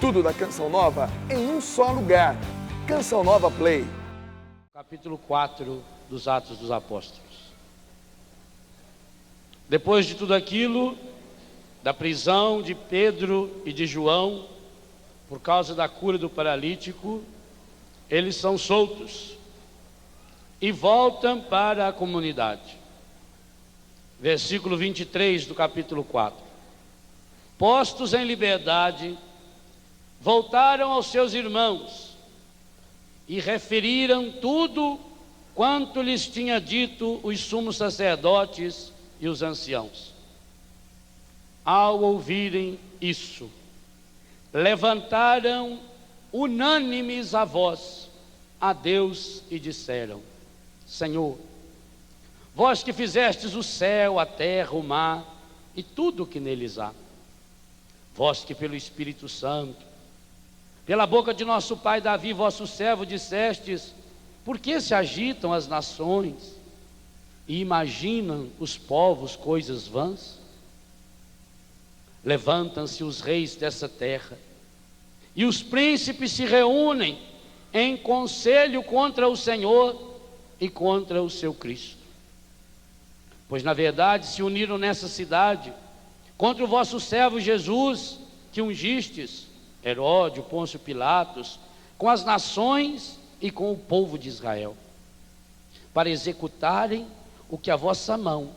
Tudo da Canção Nova em um só lugar. Canção Nova Play. Capítulo 4 dos Atos dos Apóstolos. Depois de tudo aquilo, da prisão de Pedro e de João, por causa da cura do paralítico, eles são soltos e voltam para a comunidade. Versículo 23 do capítulo 4. Postos em liberdade, voltaram aos seus irmãos e referiram tudo quanto lhes tinha dito os sumos sacerdotes e os anciãos. Ao ouvirem isso, levantaram unânimes a voz a Deus e disseram: Senhor, vós que fizestes o céu, a terra, o mar e tudo o que neles há, vós que pelo Espírito Santo, pela boca de nosso pai Davi, vosso servo, dissestes: por que se agitam as nações e imaginam os povos coisas vãs? Levantam-se os reis dessa terra e os príncipes se reúnem em conselho contra o Senhor e contra o seu Cristo. Pois na verdade se uniram nessa cidade contra o vosso servo Jesus, que ungistes, Herodes, Pôncio Pilatos, com as nações e com o povo de Israel, para executarem o que a vossa mão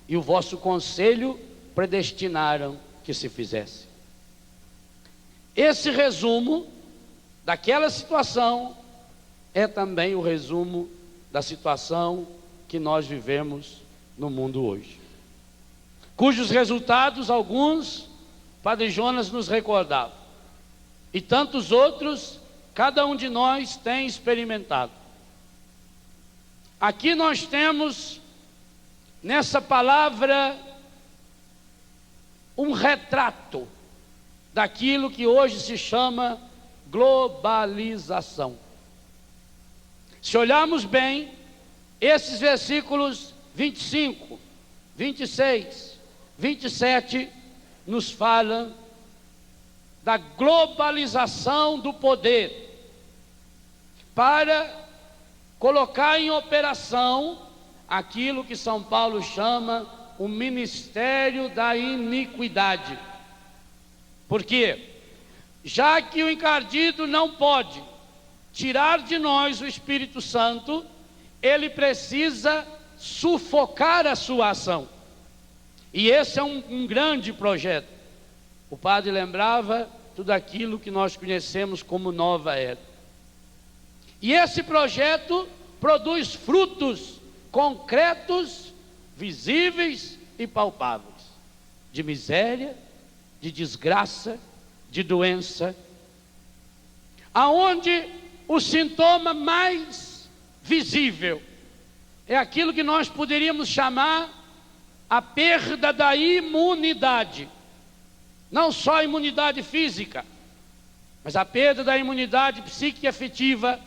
e o vosso conselho predestinaram que se fizesse. Esse resumo daquela situação é também o resumo da situação que nós vivemos no mundo hoje, cujos resultados alguns Padre Jonas nos recordava, e tantos outros cada um de nós tem experimentado. Aqui nós temos nessa palavra um retrato daquilo que hoje se chama globalização. Se olharmos bem, esses versículos 25, 26, 27 nos falam da globalização do poder para colocar em operação aquilo que São Paulo chama o ministério da iniquidade. Por quê? Já que o encardido não pode tirar de nós o Espírito Santo, ele precisa sufocar a sua ação. E esse é um grande projeto. O padre lembrava tudo aquilo que nós conhecemos como nova era. E esse projeto produz frutos concretos, visíveis e palpáveis, de miséria, de desgraça, de doença, aonde o sintoma mais visível é aquilo que nós poderíamos chamar a perda da imunidade. Não só a imunidade física, mas a perda da imunidade psíquica e afetiva,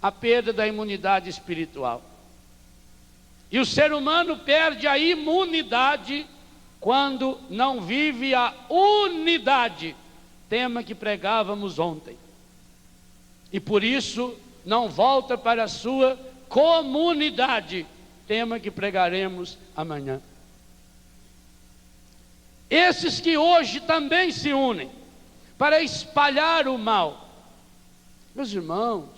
a perda da imunidade espiritual. E o ser humano perde a imunidade quando não vive a unidade, tema que pregávamos ontem. E por isso não volta para a sua comunidade, tema que pregaremos amanhã. Esses que hoje também se unem para espalhar o mal. Meus irmãos,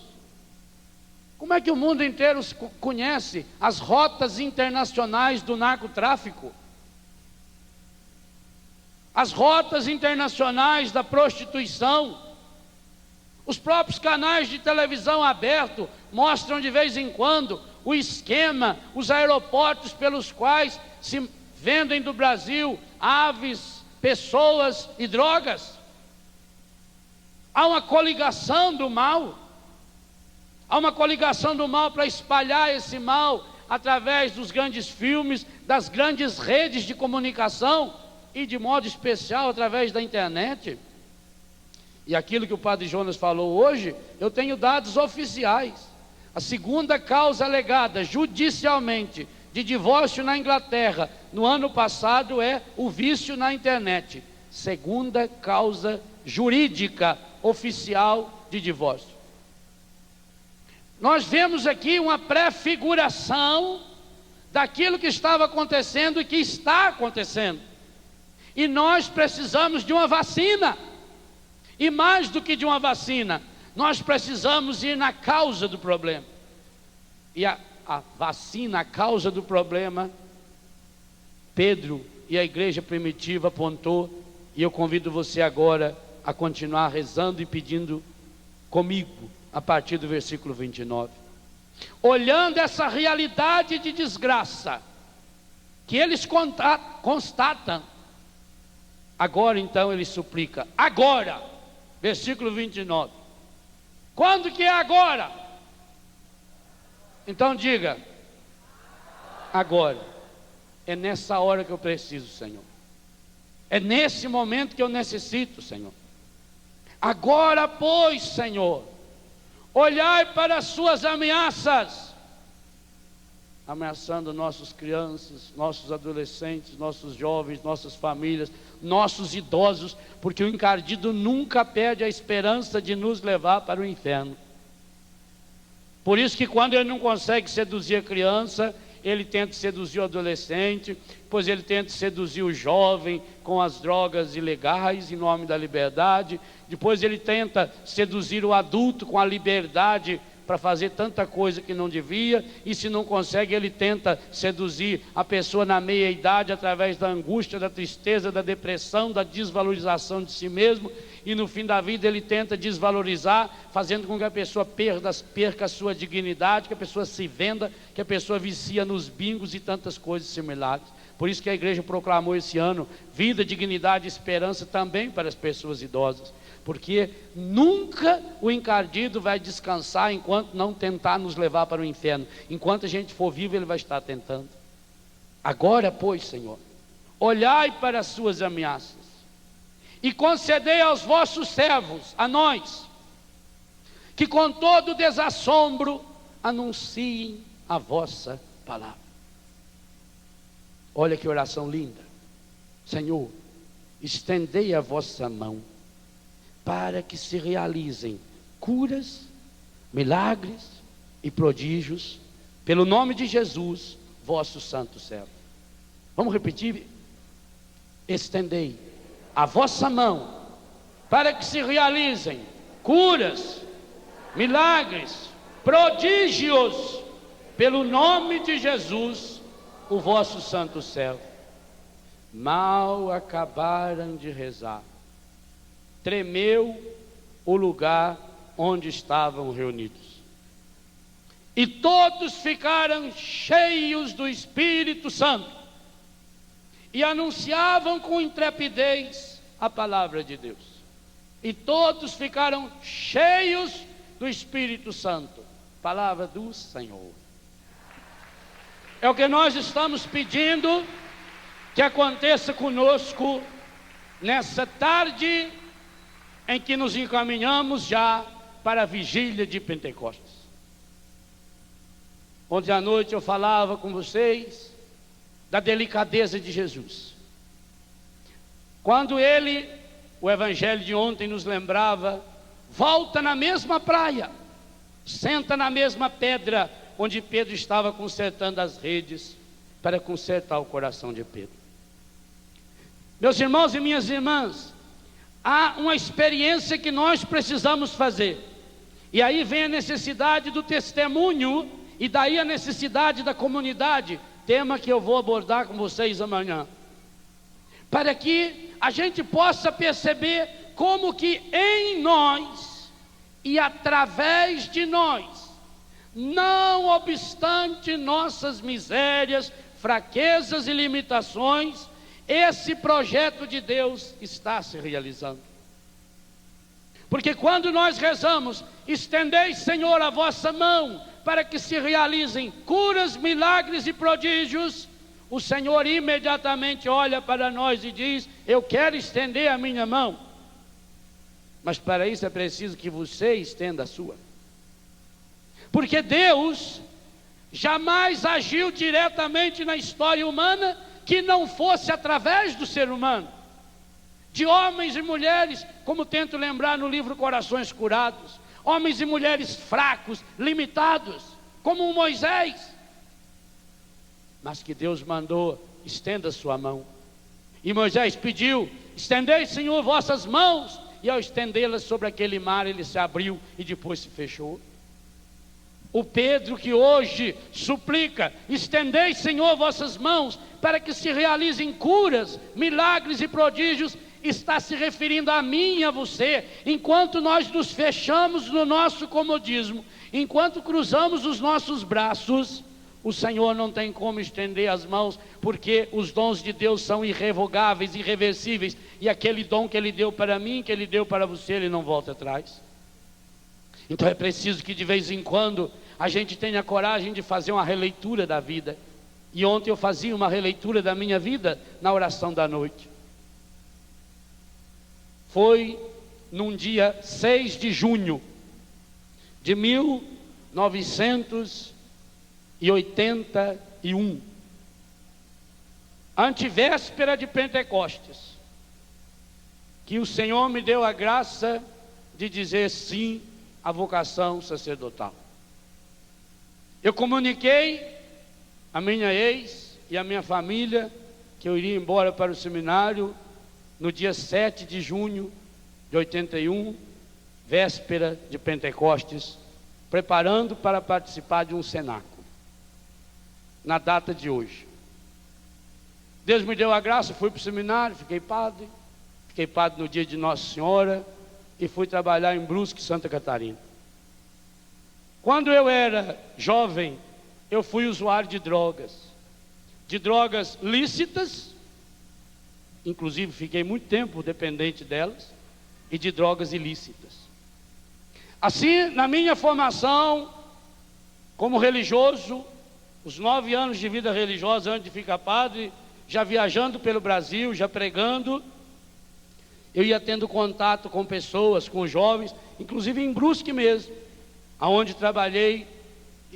como é que o mundo inteiro conhece as rotas internacionais do narcotráfico? As rotas internacionais da prostituição? Os próprios canais de televisão aberto mostram de vez em quando o esquema, os aeroportos pelos quais se vendem do Brasil aves, pessoas e drogas. Há uma coligação do mal. Há uma coligação do mal para espalhar esse mal através dos grandes filmes, das grandes redes de comunicação e de modo especial através da internet. E aquilo que o Padre Jonas falou hoje, eu tenho dados oficiais. A segunda causa alegada judicialmente de divórcio na Inglaterra no ano passado é o vício na internet. Segunda causa jurídica oficial de divórcio. Nós vemos aqui uma prefiguração daquilo que estava acontecendo e que está acontecendo. E nós precisamos de uma vacina. E mais do que de uma vacina, nós precisamos ir na causa do problema. E a vacina, a causa do problema, Pedro e a igreja primitiva apontou, e eu convido você agora a continuar rezando e pedindo comigo, a partir do versículo 29. Olhando essa realidade de desgraça, que eles constatam, agora então ele suplica, agora, versículo 29. Quando que é agora? Então diga, agora. É nessa hora que eu preciso, Senhor. É nesse momento que eu necessito, Senhor. Agora, pois, Senhor, olhai para as suas ameaças, ameaçando nossas crianças, nossos adolescentes, nossos jovens, nossas famílias, nossos idosos, porque o encardido nunca perde a esperança de nos levar para o inferno. Por isso que quando ele não consegue seduzir a criança, ele tenta seduzir o adolescente, depois ele tenta seduzir o jovem com as drogas ilegais em nome da liberdade, depois ele tenta seduzir o adulto com a liberdade para fazer tanta coisa que não devia, e se não consegue, ele tenta seduzir a pessoa na meia-idade através da angústia, da tristeza, da depressão, da desvalorização de si mesmo, e no fim da vida ele tenta desvalorizar, fazendo com que a pessoa perca a sua dignidade, que a pessoa se venda, que a pessoa vicia nos bingos e tantas coisas similares. Por isso que a igreja proclamou esse ano vida, dignidade e esperança também para as pessoas idosas, porque nunca o encardido vai descansar enquanto não tentar nos levar para o inferno. Enquanto a gente for vivo, ele vai estar tentando. Agora, pois, Senhor, olhai para as suas ameaças e concedei aos vossos servos, a nós, que com todo desassombro anunciem a vossa palavra. Olha que oração linda. Senhor, estendei a vossa mão para que se realizem curas, milagres e prodígios, pelo nome de Jesus, vosso santo servo. Vamos repetir? Estendei a vossa mão para que se realizem curas, milagres, prodígios, pelo nome de Jesus, o vosso santo servo. Mal acabaram de rezar, tremeu o lugar onde estavam reunidos, e todos ficaram cheios do Espírito Santo, e anunciavam com intrepidez a palavra de Deus. E todos ficaram cheios do Espírito Santo. Palavra do Senhor. É o que nós estamos pedindo que aconteça conosco nessa tarde em que nos encaminhamos já para a vigília de Pentecostes. Ontem à noite eu falava com vocês da delicadeza de Jesus. Quando ele, o evangelho de ontem nos lembrava, volta na mesma praia, senta na mesma pedra onde Pedro estava consertando as redes para consertar o coração de Pedro. Meus irmãos e minhas irmãs, há uma experiência que nós precisamos fazer, e aí vem a necessidade do testemunho, e daí a necessidade da comunidade, tema que eu vou abordar com vocês amanhã, para que a gente possa perceber como que em nós e através de nós, não obstante nossas misérias, fraquezas e limitações, esse projeto de Deus está se realizando. Porque quando nós rezamos, estendei, Senhor, a vossa mão, para que se realizem curas, milagres e prodígios, o Senhor imediatamente olha para nós e diz: eu quero estender a minha mão, mas para isso é preciso que você estenda a sua. Porque Deus jamais agiu diretamente na história humana que não fosse através do ser humano. de homens e mulheres, como tento lembrar no livro Corações Curados, homens e mulheres fracos, limitados, como um Moisés, mas que Deus mandou: estenda sua mão. E Moisés pediu: estendei, Senhor, vossas mãos. E ao estendê-las sobre aquele mar, ele se abriu e depois se fechou. O Pedro que hoje suplica: estendei, Senhor, vossas mãos, para que se realizem curas, milagres e prodígios, está se referindo a mim e a você. Enquanto nós nos fechamos no nosso comodismo, enquanto cruzamos os nossos braços, o Senhor não tem como estender as mãos, porque os dons de Deus são irrevogáveis, irreversíveis, e aquele dom que Ele deu para mim, que Ele deu para você, Ele não volta atrás. Então é preciso que de vez em quando a gente tenha coragem de fazer uma releitura da vida. E ontem eu fazia uma releitura da minha vida na oração da noite. Foi num dia 6 de junho de 1981, antevéspera de Pentecostes, que o Senhor me deu a graça de dizer sim à vocação sacerdotal. Eu comuniquei a minha ex e a minha família que eu iria embora para o seminário no dia 7 de junho de 81, véspera de Pentecostes, preparando para participar de um cenáculo, na data de hoje. Deus me deu a graça, fui para o seminário, fiquei padre no dia de Nossa Senhora, e fui trabalhar em Brusque, Santa Catarina. Quando eu era jovem, eu fui usuário de drogas lícitas, inclusive fiquei muito tempo dependente delas, e de drogas ilícitas. Assim, na minha formação como religioso, os 9 anos de vida religiosa antes de ficar padre, já viajando pelo Brasil, já pregando, eu ia tendo contato com pessoas, com jovens, inclusive em Brusque mesmo, aonde trabalhei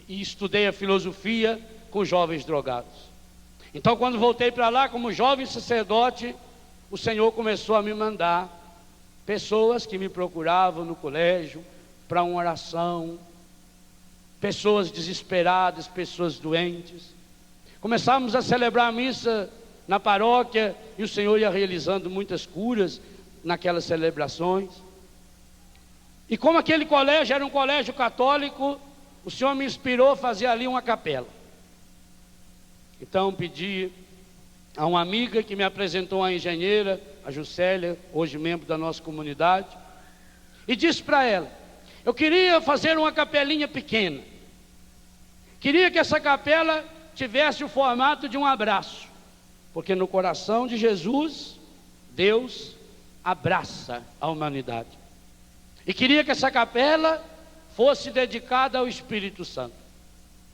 e estudei a filosofia com jovens drogados. Então, quando voltei para lá como jovem sacerdote, o Senhor começou a me mandar pessoas que me procuravam no colégio para uma oração, pessoas desesperadas, pessoas doentes. Começamos a celebrar a missa na paróquia e o Senhor ia realizando muitas curas naquelas celebrações. E como aquele colégio era um colégio católico, o Senhor me inspirou a fazer ali uma capela. Então pedi a uma amiga que me apresentou uma engenheira, a Juscelia, hoje membro da nossa comunidade, e disse para ela: eu queria fazer uma capelinha pequena, queria que essa capela tivesse o formato de um abraço, porque no coração de Jesus, Deus abraça a humanidade, e queria que essa capela fosse dedicada ao Espírito Santo.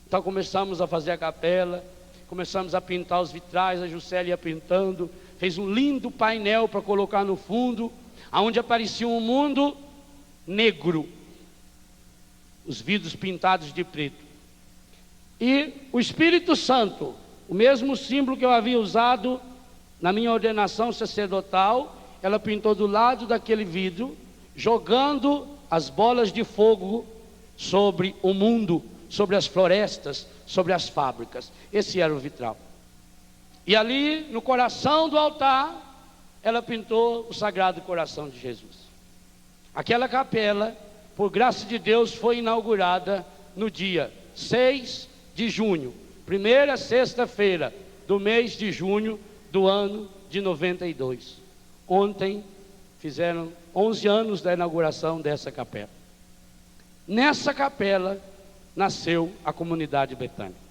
Então começamos a fazer a capela, começamos a pintar os vitrais, a Juscelia ia pintando, fez um lindo painel para colocar no fundo, aonde aparecia um mundo negro, os vidros pintados de preto, e o Espírito Santo, o mesmo símbolo que eu havia usado na minha ordenação sacerdotal, ela pintou do lado daquele vidro, jogando as bolas de fogo sobre o mundo, sobre as florestas, sobre as fábricas. Esse era o vitral. E ali no coração do altar, ela pintou o Sagrado Coração de Jesus. Aquela capela, por graça de Deus, foi inaugurada no dia 6 de junho, primeira sexta-feira do mês de junho do ano de 92. Ontem fizeram 11 anos da inauguração dessa capela. Nessa capela nasceu a comunidade Betânia.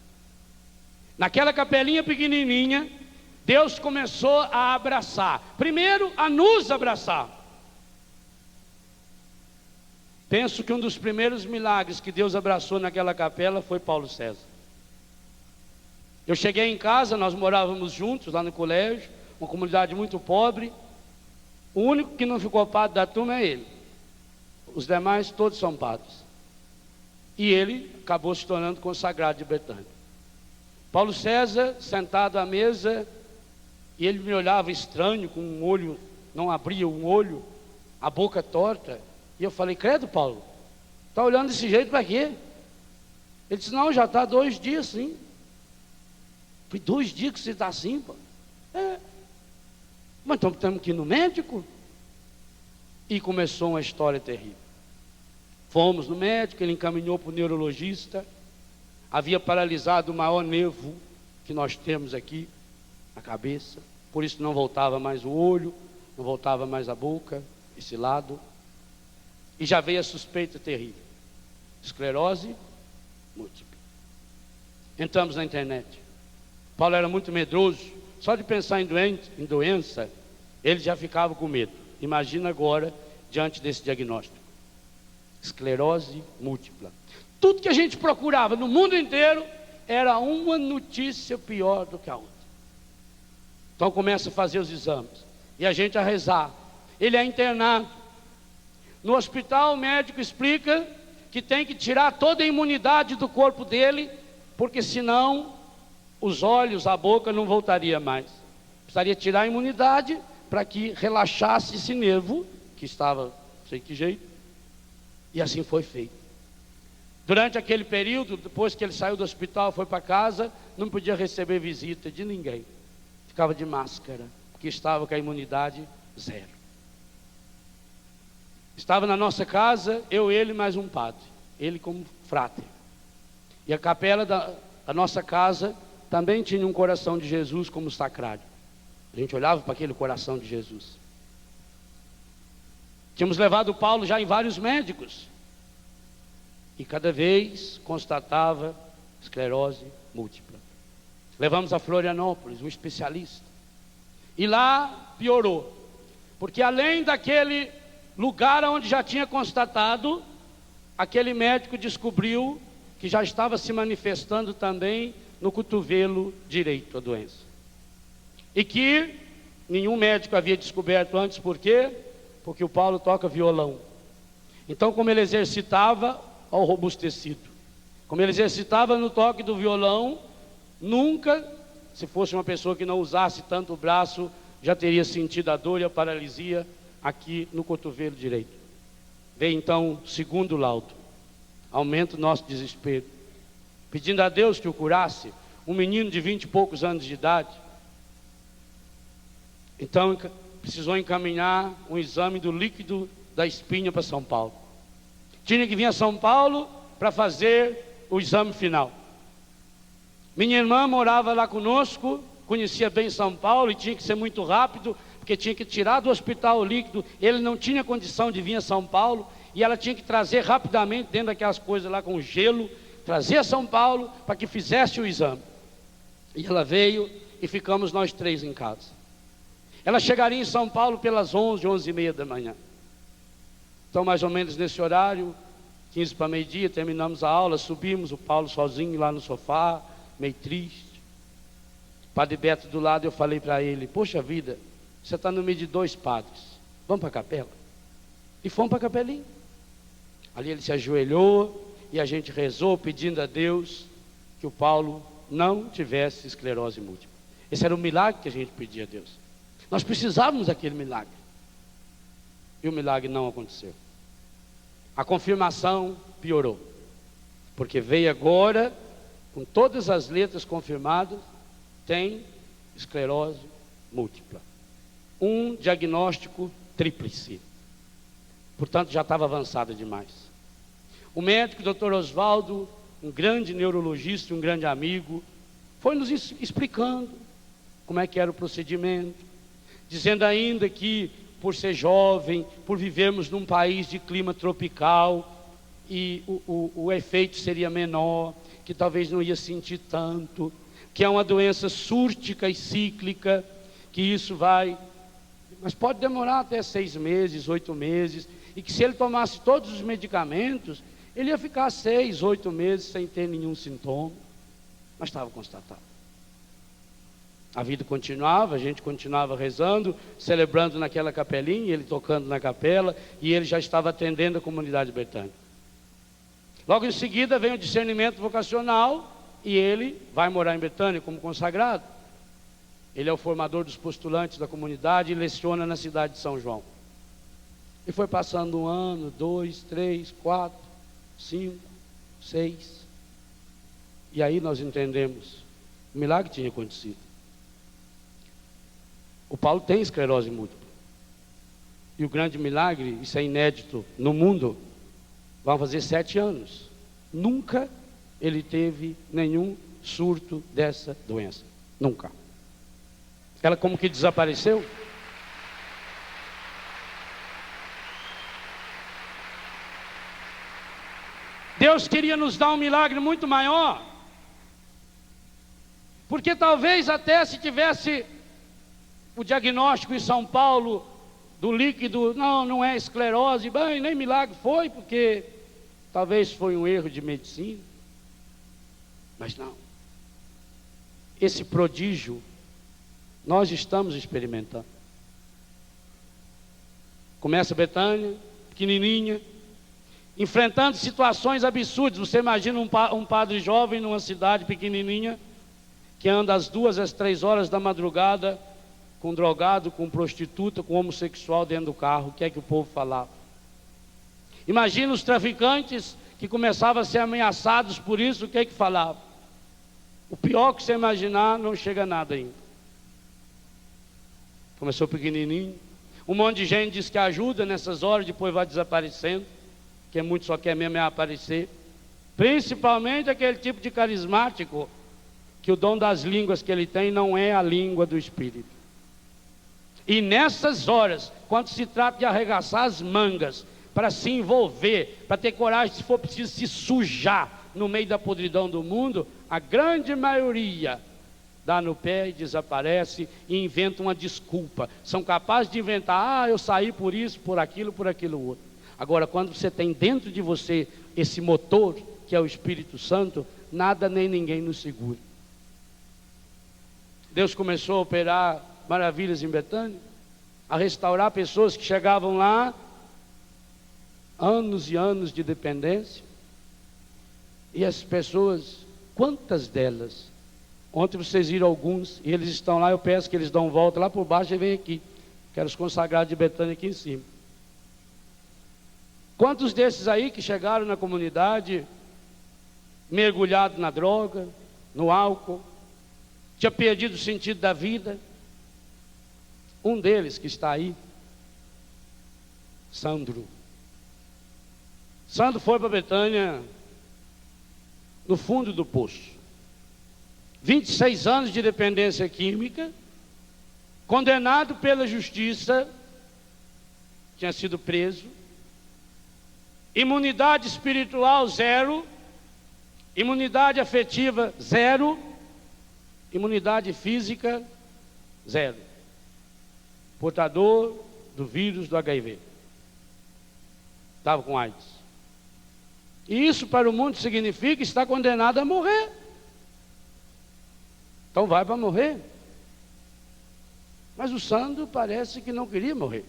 Naquela capelinha pequenininha, Deus começou a abraçar, primeiro a nos abraçar. Penso que um dos primeiros milagres que Deus abraçou naquela capela foi Paulo César. Eu cheguei em casa, nós morávamos juntos lá no colégio, uma comunidade muito pobre. O único que não ficou padre da turma é ele. Os demais todos são padres. E ele acabou se tornando consagrado de Betânia. Paulo César, sentado à mesa, e ele me olhava estranho, com um olho não abria um olho, a boca torta. E eu falei, credo, Paulo, está olhando desse jeito para quê? Ele disse, não, já está 2 dias sim. Foi 2 dias que você está assim, pô. Mas então temos que ir no médico. E começou uma história terrível. Fomos no médico, ele encaminhou para o neurologista. Havia paralisado o maior nervo que nós temos aqui, na cabeça. Por isso não voltava mais o olho, não voltava mais a boca, esse lado. E já veio a suspeita terrível. Esclerose múltipla. Entramos na internet. Paulo era muito medroso. Só de pensar em doença, ele já ficava com medo. Imagina agora, diante desse diagnóstico. Esclerose múltipla. Tudo que a gente procurava no mundo inteiro era uma notícia pior do que a outra. Então começa a fazer os exames. E a gente a rezar. Ele é internado. No hospital o médico explica que tem que tirar toda a imunidade do corpo dele, porque senão os olhos, a boca não voltaria mais. Precisaria tirar a imunidade para que relaxasse esse nervo, que estava, não sei que jeito, e assim foi feito. Durante aquele período, depois que ele saiu do hospital, foi para casa, não podia receber visita de ninguém. Ficava de máscara, porque estava com a imunidade zero. Estava na nossa casa, eu, ele, mais um padre. Ele como fráter. E a capela da nossa casa também tinha um coração de Jesus como sacrário. A gente olhava para aquele coração de Jesus. Tínhamos levado o Paulo já em vários médicos. E cada vez constatava esclerose múltipla. Levamos a Florianópolis, um especialista. E lá piorou. Porque além daquele lugar onde já tinha constatado, aquele médico descobriu que já estava se manifestando também no cotovelo direito a doença. E que nenhum médico havia descoberto antes. Por quê? Porque o Paulo toca violão. Então, como ele exercitava ao robustecido, como ele exercitava no toque do violão, nunca, se fosse uma pessoa que não usasse tanto o braço, já teria sentido a dor e a paralisia aqui no cotovelo direito. Veio então o segundo laudo. Aumenta o nosso desespero, pedindo a Deus que o curasse. Um menino de 20 e poucos anos de idade. Então precisou encaminhar um exame do líquido da espinha para São Paulo. Tinha que vir a São Paulo para fazer o exame final. Minha irmã morava lá conosco, conhecia bem São Paulo e tinha que ser muito rápido, porque tinha que tirar do hospital o líquido. Ele não tinha condição de vir a São Paulo e ela tinha que trazer rapidamente, dentro daquelas coisas lá com gelo, trazer a São Paulo para que fizesse o exame. E ela veio e ficamos nós 3 em casa. Ela chegaria em São Paulo pelas 11, 11h30 da manhã. Então, mais ou menos nesse horário, 15 para meio-dia, terminamos a aula, subimos, o Paulo sozinho lá no sofá, meio triste. O Padre Beto do lado, eu falei para ele, poxa vida, você está no meio de 2 padres, vamos para a capela? E fomos para a capelinha. Ali ele se ajoelhou e a gente rezou pedindo a Deus que o Paulo não tivesse esclerose múltipla. Esse era o milagre que a gente pedia a Deus. Nós precisávamos daquele milagre. E o milagre não aconteceu. A confirmação piorou. Porque veio agora, com todas as letras confirmadas, tem esclerose múltipla. Um diagnóstico tríplice. Portanto, já estava avançado demais. O médico, Dr. Oswaldo, um grande neurologista, um grande amigo, foi nos explicando como é que era o procedimento, dizendo ainda que, por ser jovem, por vivermos num país de clima tropical, e o efeito seria menor, que talvez não ia sentir tanto, que é uma doença súrtica e cíclica, que isso vai, mas pode demorar até 6 meses, 8 meses, e que se ele tomasse todos os medicamentos, ele ia ficar 6, 8 meses sem ter nenhum sintoma, mas estava constatado. A vida continuava, a gente continuava rezando, celebrando naquela capelinha, ele tocando na capela, e ele já estava atendendo a comunidade Betânia. Logo em seguida vem o discernimento vocacional, e ele vai morar em Betânia como consagrado. Ele é o formador dos postulantes da comunidade e leciona na cidade de São João. E foi passando 1 ano, 2, 3, 4, 5, 6. E aí nós entendemos, o milagre tinha acontecido. O Paulo tem esclerose múltipla. E o grande milagre, isso é inédito no mundo, vai fazer 7 anos. Nunca ele teve nenhum surto dessa doença. Nunca. Ela como que desapareceu. Deus queria nos dar um milagre muito maior. Porque talvez até se tivesse o diagnóstico em São Paulo do líquido, não é esclerose, bem, nem milagre foi, porque talvez foi um erro de medicina. Mas não. Esse prodígio nós estamos experimentando. Começa Betânia, pequenininha, enfrentando situações absurdas. Você imagina um padre jovem numa cidade pequenininha, que anda às 2, às 3 horas da madrugada, com drogado, com prostituta, com homossexual dentro do carro. O que é que o povo falava? Imagina os traficantes que começavam a ser ameaçados por isso. O que é que falavam? O pior que você imaginar, não chega a nada ainda. Começou pequenininho. Um monte de gente diz que ajuda nessas horas, depois vai desaparecendo. Que muito só quer mesmo é aparecer. Principalmente aquele tipo de carismático, que o dom das línguas que ele tem não é a língua do Espírito. E nessas horas, quando se trata de arregaçar as mangas, para se envolver, para ter coragem, se for preciso, se sujar no meio da podridão do mundo, a grande maioria dá no pé e desaparece e inventa uma desculpa. São capazes de inventar, eu saí por isso, por aquilo outro. Agora, quando você tem dentro de você esse motor, que é o Espírito Santo, nada nem ninguém nos segura. Deus começou a operar maravilhas em Betânia, a restaurar pessoas que chegavam lá, anos e anos de dependência, e as pessoas, quantas delas, ontem vocês viram alguns, e eles estão lá, eu peço que eles dão volta lá por baixo e vêm aqui, quero os consagrados de Betânia aqui em cima. Quantos desses aí que chegaram na comunidade, mergulhado na droga, no álcool, tinha perdido o sentido da vida? Um deles que está aí, Sandro foi para Betânia no fundo do poço. 26 anos de dependência química, condenado pela justiça, tinha sido preso, imunidade espiritual 0, imunidade afetiva 0, imunidade física 0. Portador do vírus do HIV. Estava com AIDS. E isso para o mundo significa que está condenado a morrer. Então vai para morrer. Mas o Sandro parece que não queria morrer.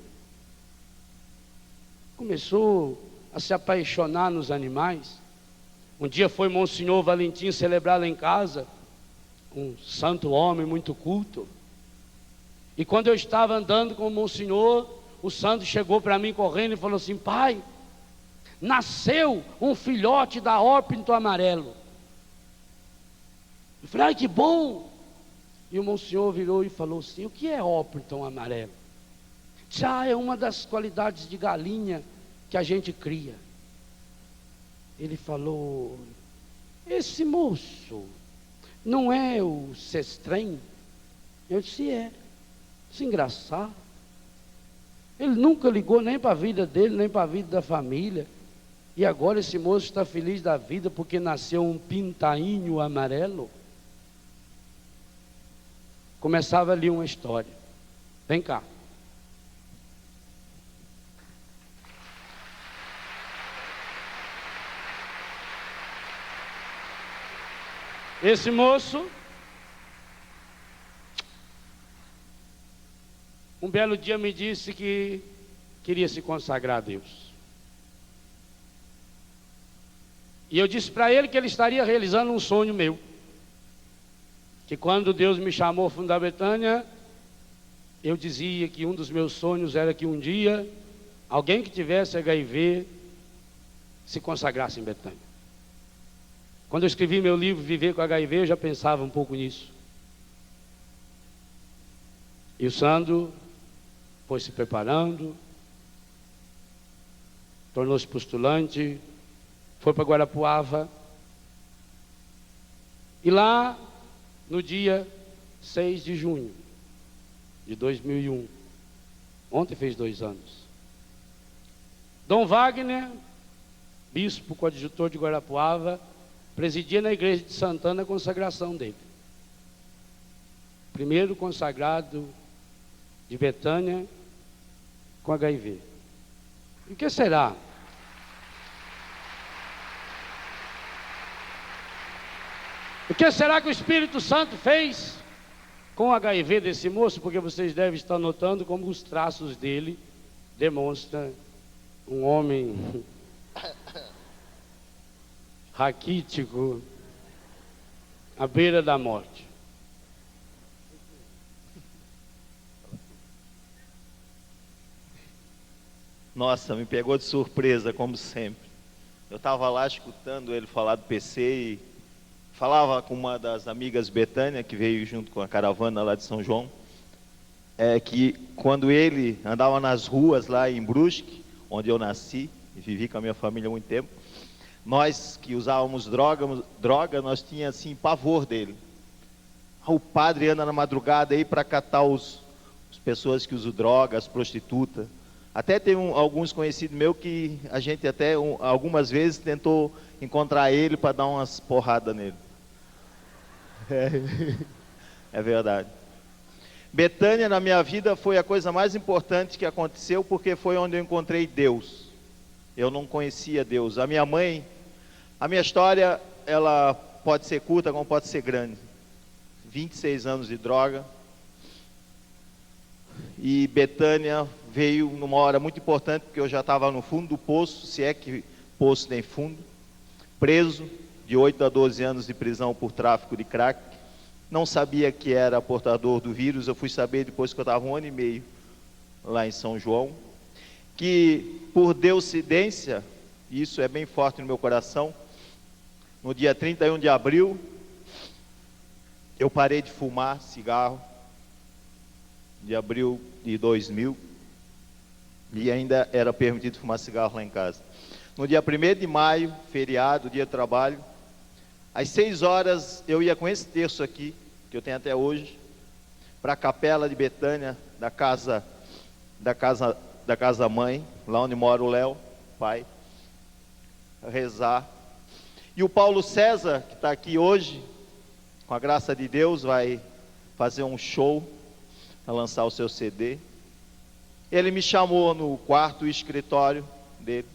Começou a se apaixonar nos animais. Um dia foi Monsenhor Valentim celebrar lá em casa, um santo homem muito culto. E quando eu estava andando com o Monsenhor, o Sandro chegou para mim correndo e falou assim: pai, nasceu um filhote da Orpington amarelo. Eu falei: ai, que bom. E o Monsenhor virou e falou assim: o que é Orpington amarelo? Já é uma das qualidades de galinha que a gente cria. Ele falou: esse moço não é o Sestrem? Eu disse: é. Isso é engraçado. Ele nunca ligou nem para a vida dele, nem para a vida da família. E agora esse moço está feliz da vida porque nasceu um pintainho amarelo. Começava ali uma história. Vem cá. Esse moço, um belo dia me disse que queria se consagrar a Deus. E eu disse para ele que ele estaria realizando um sonho meu. que quando Deus me chamou a fundar Betânia, eu dizia que um dos meus sonhos era que um dia alguém que tivesse HIV se consagrasse em Betânia. Quando eu escrevi meu livro Viver com HIV, eu já pensava um pouco nisso. E o Sandro foi se preparando, tornou-se postulante, foi para Guarapuava. E lá, no dia 6 de junho de 2001, ontem fez 2 anos, Dom Wagner, bispo coadjutor de Guarapuava, presidia na igreja de Santana a consagração dele. Primeiro consagrado de Betânia com HIV. E o que será? O que será que o Espírito Santo fez com o HIV desse moço? Porque vocês devem estar notando como os traços dele demonstram um homem raquítico, à beira da morte. Nossa, me pegou de surpresa, como sempre. Eu estava lá escutando ele falar do PC e falava com uma das amigas, Betânia, que veio junto com a caravana lá de São João, que quando ele andava nas ruas lá em Brusque, onde eu nasci e vivi com a minha família há muito tempo, nós que usávamos droga, nós tínhamos assim pavor dele. O padre anda na madrugada aí para catar as pessoas que usam droga, as prostitutas. Até tem alguns conhecidos meus que a gente até algumas vezes tentou encontrar ele para dar umas porradas nele. É verdade. Betânia na minha vida foi a coisa mais importante que aconteceu, porque foi onde eu encontrei Deus. Eu não conhecia Deus. A minha história, ela pode ser curta como pode ser grande. 26 anos de droga. E Betânia veio numa hora muito importante, porque eu já estava no fundo do poço, se é que poço tem fundo, preso, de 8 a 12 anos de prisão por tráfico de crack. Não sabia que era portador do vírus, eu fui saber depois que eu estava 1 ano e meio lá em São João, que por deuscidência, isso é bem forte no meu coração, no dia 31 de abril, eu parei de fumar cigarro, de abril de 2000, e ainda era permitido fumar cigarro lá em casa. No dia 1º de maio, feriado, dia de trabalho, às 6 horas eu ia com esse terço aqui, que eu tenho até hoje, para a capela de Betânia, da casa mãe, lá onde mora o Léo, pai, rezar. E o Paulo César, que está aqui hoje, com a graça de Deus, vai fazer um show para lançar o seu CD. Ele me chamou no quarto escritório dele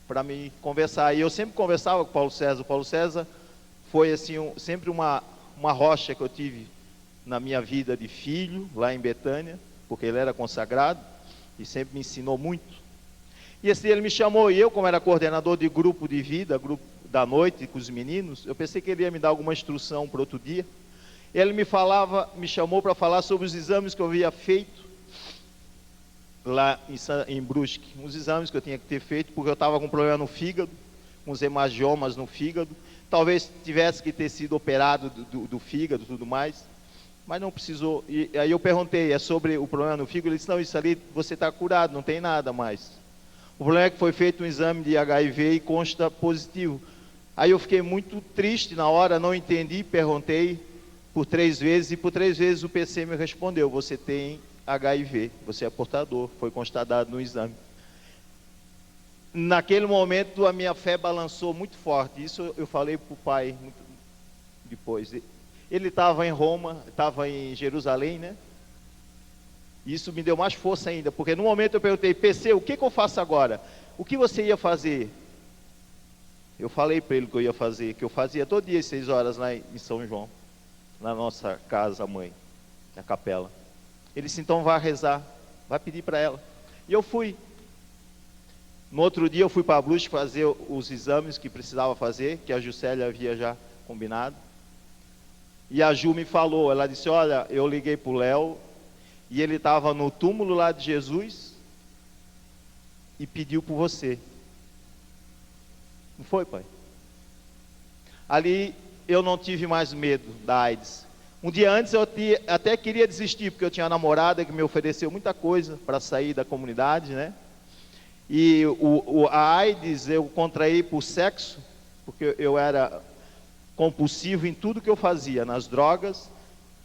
para me conversar. E eu sempre conversava com o Paulo César. O Paulo César foi assim sempre uma rocha que eu tive na minha vida de filho, lá em Betânia, porque ele era consagrado e sempre me ensinou muito. E esse dia ele me chamou, e eu, como era coordenador de grupo de vida, grupo da noite com os meninos, eu pensei que ele ia me dar alguma instrução para outro dia. Ele me chamou para falar sobre os exames que eu havia feito lá em Brusque, uns exames que eu tinha que ter feito, porque eu estava com um problema no fígado, com uns hemangiomas no fígado, talvez tivesse que ter sido operado do fígado e tudo mais, mas não precisou. E aí eu perguntei, é sobre o problema no fígado? Ele disse, não, isso ali você está curado, não tem nada mais. O problema é que foi feito um exame de HIV e consta positivo. Aí eu fiquei muito triste na hora, não entendi, perguntei por 3 vezes, e por 3 vezes o PC me respondeu, você tem HIV, você é portador, foi constatado no exame. Naquele momento a minha fé balançou muito forte, isso eu falei para o pai muito depois. Ele estava em Roma, estava em Jerusalém, né? Isso me deu mais força ainda, porque no momento eu perguntei, PC, o que eu faço agora? O que você ia fazer? Eu falei para ele o que eu ia fazer, que eu fazia todo dia às 6 horas lá em São João, na nossa casa mãe, na capela. Ele disse, então vá rezar, vai pedir para ela. E eu fui. No outro dia eu fui para Brusque fazer os exames que precisava fazer, que a Juscelia havia já combinado. E a Ju me falou, ela disse, olha, eu liguei para o Léo, e ele estava no túmulo lá de Jesus, e pediu por você. Não foi, pai? Ali eu não tive mais medo da AIDS. Um dia antes eu até queria desistir, porque eu tinha uma namorada que me ofereceu muita coisa para sair da comunidade, né? E a AIDS eu contraí por sexo, porque eu era compulsivo em tudo que eu fazia, nas drogas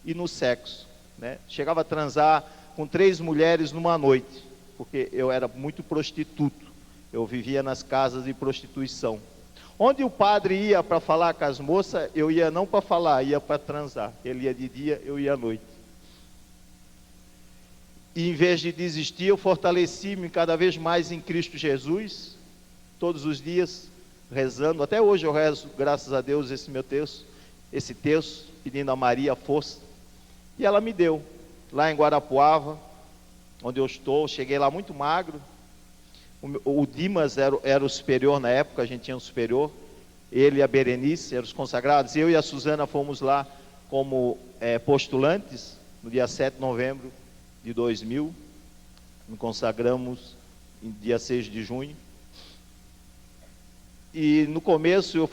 e no sexo, né? Chegava a transar com 3 mulheres numa noite, porque eu era muito prostituto, eu vivia nas casas de prostituição. Onde o padre ia para falar com as moças, eu ia não para falar, ia para transar. Ele ia de dia, eu ia à noite. E em vez de desistir, eu fortaleci-me cada vez mais em Cristo Jesus, todos os dias, rezando. Até hoje eu rezo, graças a Deus, esse texto, pedindo a Maria força. E ela me deu, lá em Guarapuava, onde eu estou. Cheguei lá muito magro. O Dimas era o superior na época, a gente tinha um superior, ele e a Berenice eram os consagrados. Eu e a Suzana fomos lá como postulantes, no dia 7 de novembro de 2000, nos consagramos no dia 6 de junho. E no começo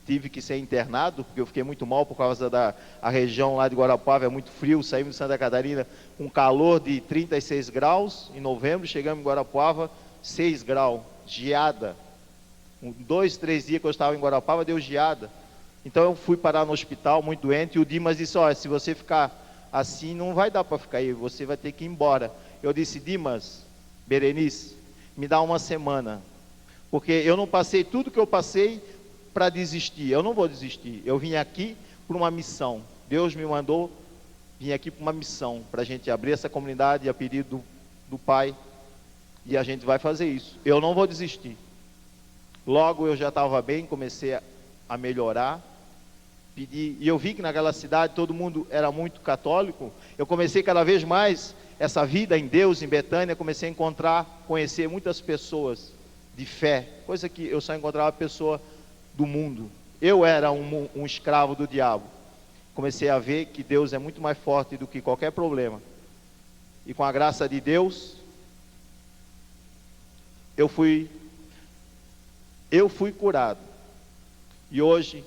tive que ser internado, porque eu fiquei muito mal por causa a região lá de Guarapuava, é muito frio. Saímos de Santa Catarina com calor de 36 graus em novembro, chegamos em Guarapuava, 6 graus, geada. 2, 3 dias que eu estava em Guarapuava, deu geada. Então eu fui parar no hospital, muito doente, e o Dimas disse, olha, se você ficar assim, não vai dar para ficar aí, você vai ter que ir embora. Eu disse, Dimas, Berenice, me dá uma semana, porque eu não passei tudo que eu passei para desistir. Eu não vou desistir. Eu vim aqui por uma missão. Deus me mandou vir aqui por uma missão, para a gente abrir essa comunidade a pedido do Pai, e a gente vai fazer isso. Eu não vou desistir. Logo eu já estava bem, comecei a melhorar, pedi, e eu vi que naquela cidade todo mundo era muito católico. Eu comecei cada vez mais essa vida em Deus, em Betânia. Comecei a conhecer muitas pessoas de fé, coisa que eu só encontrava pessoa do mundo. Eu era um escravo do diabo. Comecei a ver que Deus é muito mais forte do que qualquer problema. E com a graça de Deus, eu fui curado. E hoje,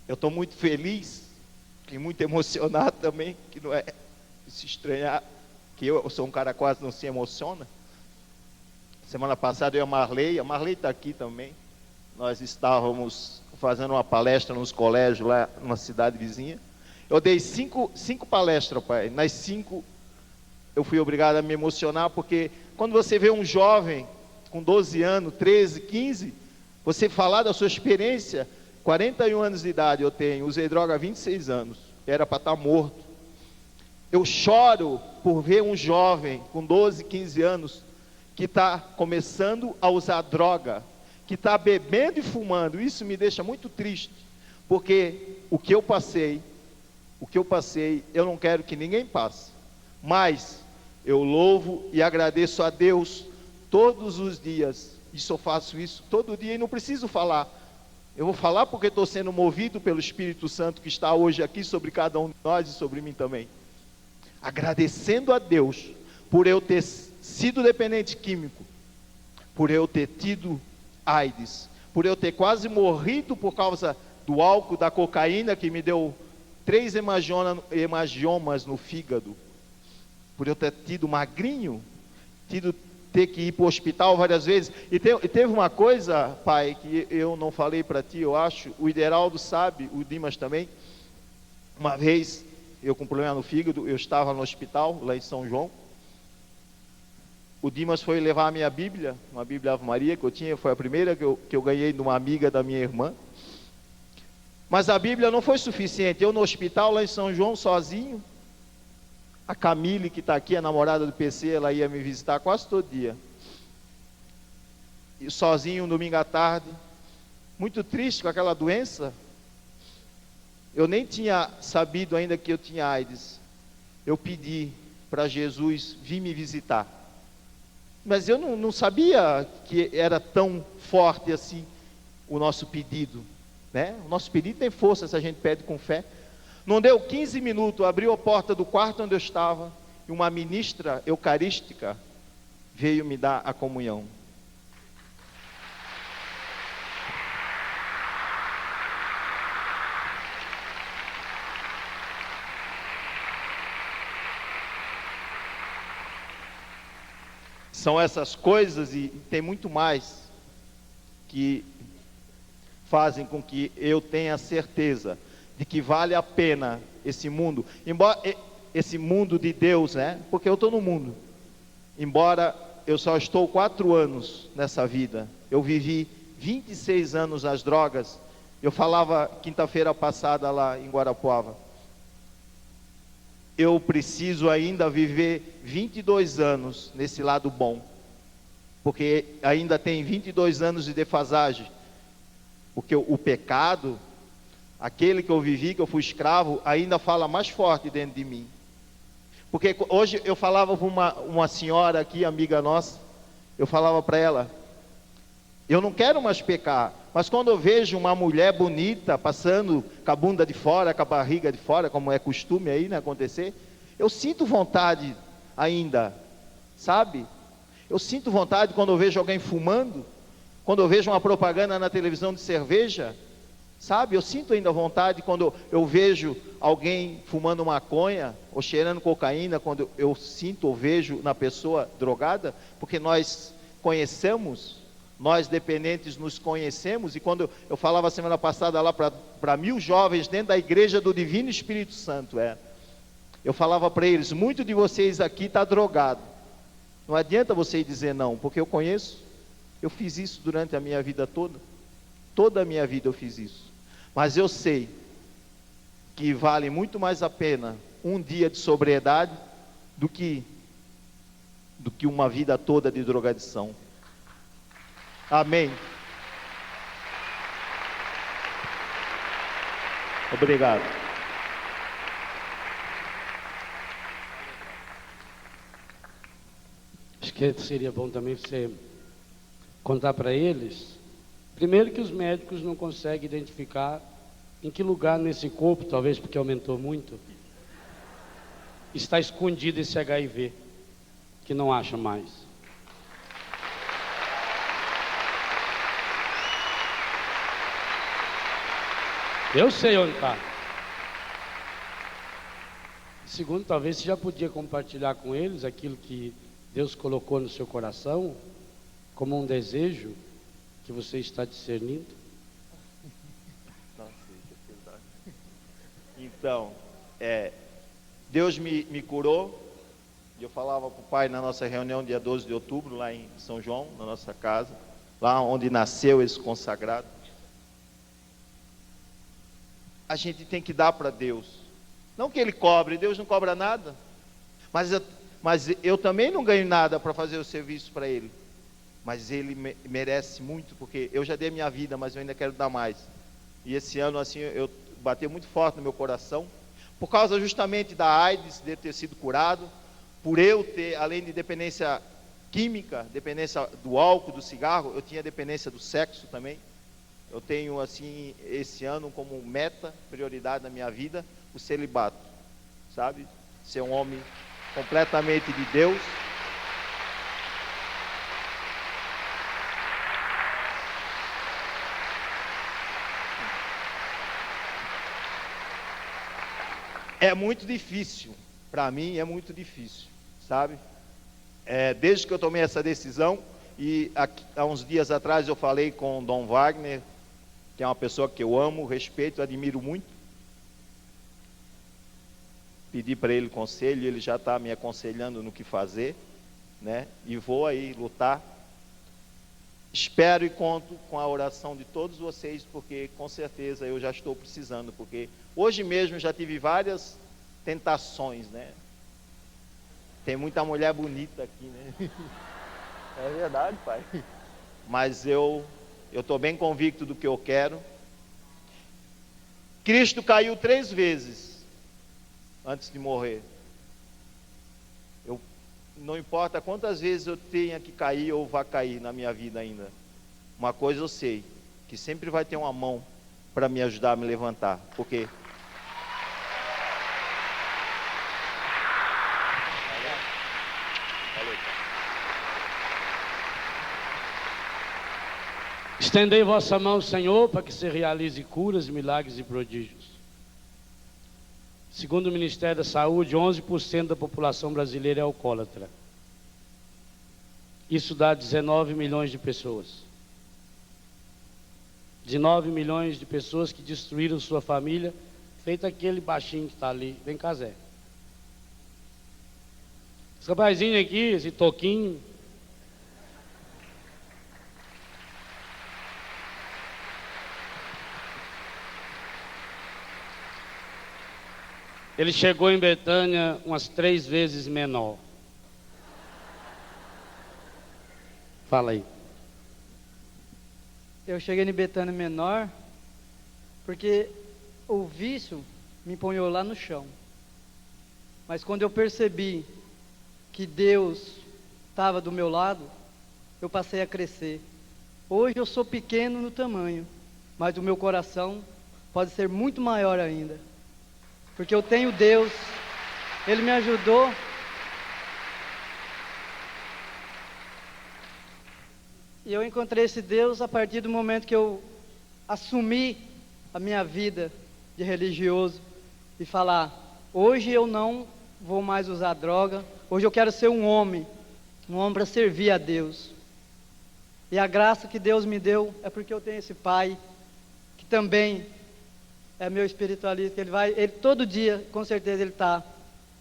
eu estou muito feliz e muito emocionado também, que não é se estranhar, que eu sou um cara que quase não se emociona. Semana passada eu e a Marley está aqui também. Nós estávamos fazendo uma palestra nos colégios lá numa cidade vizinha. Eu dei 5 palestras, pai. Nas 5 eu fui obrigado a me emocionar, porque quando você vê um jovem com 12 anos, 13, 15, você falar da sua experiência, 41 anos de idade eu tenho, usei droga há 26 anos, era para estar morto. Eu choro por ver um jovem com 12, 15 anos que está começando a usar droga, que está bebendo e fumando. Isso me deixa muito triste, porque o que eu passei, eu não quero que ninguém passe. Mas eu louvo e agradeço a Deus todos os dias. Isso eu faço isso todo dia e não preciso falar. Eu vou falar porque estou sendo movido pelo Espírito Santo que está hoje aqui sobre cada um de nós e sobre mim também. Agradecendo a Deus por eu ter sido dependente químico, por eu ter tido AIDS, por eu ter quase morrido por causa do álcool, da cocaína, que me deu 3 hemangiomas no fígado, por eu ter tido magrinho, ter que ir para o hospital várias vezes. E teve uma coisa, pai, que eu não falei para ti, eu acho, o Ideraldo sabe, o Dimas também. Uma vez, eu com problema no fígado, eu estava no hospital, lá em São João. O Dimas foi levar a minha Bíblia, uma Bíblia Ave Maria que eu tinha, foi a primeira que eu ganhei de uma amiga da minha irmã. Mas a Bíblia não foi suficiente. Eu no hospital, lá em São João, sozinho. A Camille, que está aqui, a namorada do PC, ela ia me visitar quase todo dia. E sozinho, um domingo à tarde, muito triste com aquela doença. Eu nem tinha sabido ainda que eu tinha AIDS. Eu pedi para Jesus vir me visitar. Mas eu não sabia que era tão forte assim o nosso pedido. né? O nosso pedido tem força se a gente pede com fé. Não deu 15 minutos, abriu a porta do quarto onde eu estava, e uma ministra eucarística veio me dar a comunhão. São essas coisas e tem muito mais que fazem com que eu tenha certeza de que vale a pena esse mundo, embora esse mundo de Deus, né? Porque eu estou no mundo, embora eu só estou 4 anos nessa vida, eu vivi 26 anos nas drogas. Eu falava quinta-feira passada lá em Guarapuava, eu preciso ainda viver 22 anos nesse lado bom, porque ainda tem 22 anos de defasagem, porque o pecado, aquele que eu vivi, que eu fui escravo, ainda fala mais forte dentro de mim. Porque hoje eu falava com uma senhora aqui, amiga nossa, eu falava para ela, eu não quero mais pecar, mas quando eu vejo uma mulher bonita, passando com a bunda de fora, com a barriga de fora, como é costume aí, né, acontecer, eu sinto vontade ainda, sabe? Eu sinto vontade quando eu vejo alguém fumando, quando eu vejo uma propaganda na televisão de cerveja, sabe? Eu sinto ainda vontade quando eu vejo alguém fumando maconha, ou cheirando cocaína, quando eu sinto ou vejo na pessoa drogada, porque nós conhecemos, nós dependentes nos conhecemos, e quando eu falava semana passada lá para 1000 jovens dentro da igreja do Divino Espírito Santo, eu falava para eles, muito de vocês aqui está drogado, não adianta você dizer não, porque eu conheço, eu fiz isso durante a minha vida toda a minha vida eu fiz isso, mas eu sei que vale muito mais a pena um dia de sobriedade do que uma vida toda de drogadição. Amém. Obrigado. Acho que seria bom também você contar para eles, primeiro, que os médicos não conseguem identificar em que lugar nesse corpo, talvez porque aumentou muito, está escondido esse HIV, que não acha mais. Eu sei onde está. Segundo, talvez você já podia compartilhar com eles aquilo que Deus colocou no seu coração, como um desejo que você está discernindo. Então, Deus me curou. E eu falava para o pai na nossa reunião dia 12 de outubro, lá em São João, na nossa casa, lá onde nasceu esse consagrado. A gente tem que dar para Deus, não que Ele cobre, Deus não cobra nada, mas eu também não ganho nada para fazer o serviço para Ele, mas Ele merece muito, porque eu já dei minha vida, mas eu ainda quero dar mais. E esse ano assim, eu bateu muito forte no meu coração, por causa justamente da AIDS, de ter sido curado, por eu ter, além de dependência química, dependência do álcool, do cigarro, eu tinha dependência do sexo também. Eu tenho assim, esse ano como meta, prioridade na minha vida, o celibato, sabe? Ser um homem completamente de Deus. É muito difícil, para mim é muito difícil, sabe? Desde que eu tomei essa decisão, e há uns dias atrás eu falei com o Dom Wagner, que é uma pessoa que eu amo, respeito, admiro muito. Pedi para ele conselho, ele já está me aconselhando no que fazer, né? E vou aí lutar. Espero e conto com a oração de todos vocês, porque com certeza eu já estou precisando, porque hoje mesmo já tive várias tentações, né? Tem muita mulher bonita aqui, né? É verdade, pai. Mas eu estou bem convicto do que eu quero. Cristo caiu 3 vezes antes de morrer. Não importa quantas vezes eu tenha que cair ou vá cair na minha vida ainda. Uma coisa eu sei, que sempre vai ter uma mão para me ajudar a me levantar, porque Estendei vossa mão, Senhor, para que se realize curas, milagres e prodígios. Segundo o Ministério da Saúde, 11% da população brasileira é alcoólatra. Isso dá 19 milhões de pessoas. 19 milhões de pessoas que destruíram sua família, feito aquele baixinho que está ali. Vem cá, Zé. Esse rapazinho aqui, esse toquinho. Ele chegou em Betânia umas 3 vezes menor. Fala aí. Eu cheguei em Betânia menor porque o vício me ponhou lá no chão. Mas quando eu percebi que Deus estava do meu lado, eu passei a crescer. Hoje eu sou pequeno no tamanho, mas o meu coração pode ser muito maior ainda. Porque eu tenho Deus, Ele me ajudou. E eu encontrei esse Deus a partir do momento que eu assumi a minha vida de religioso e falar: hoje eu não vou mais usar droga, hoje eu quero ser um homem para servir a Deus. E a graça que Deus me deu é porque eu tenho esse pai que também é meu espiritualista. Ele todo dia, com certeza, ele está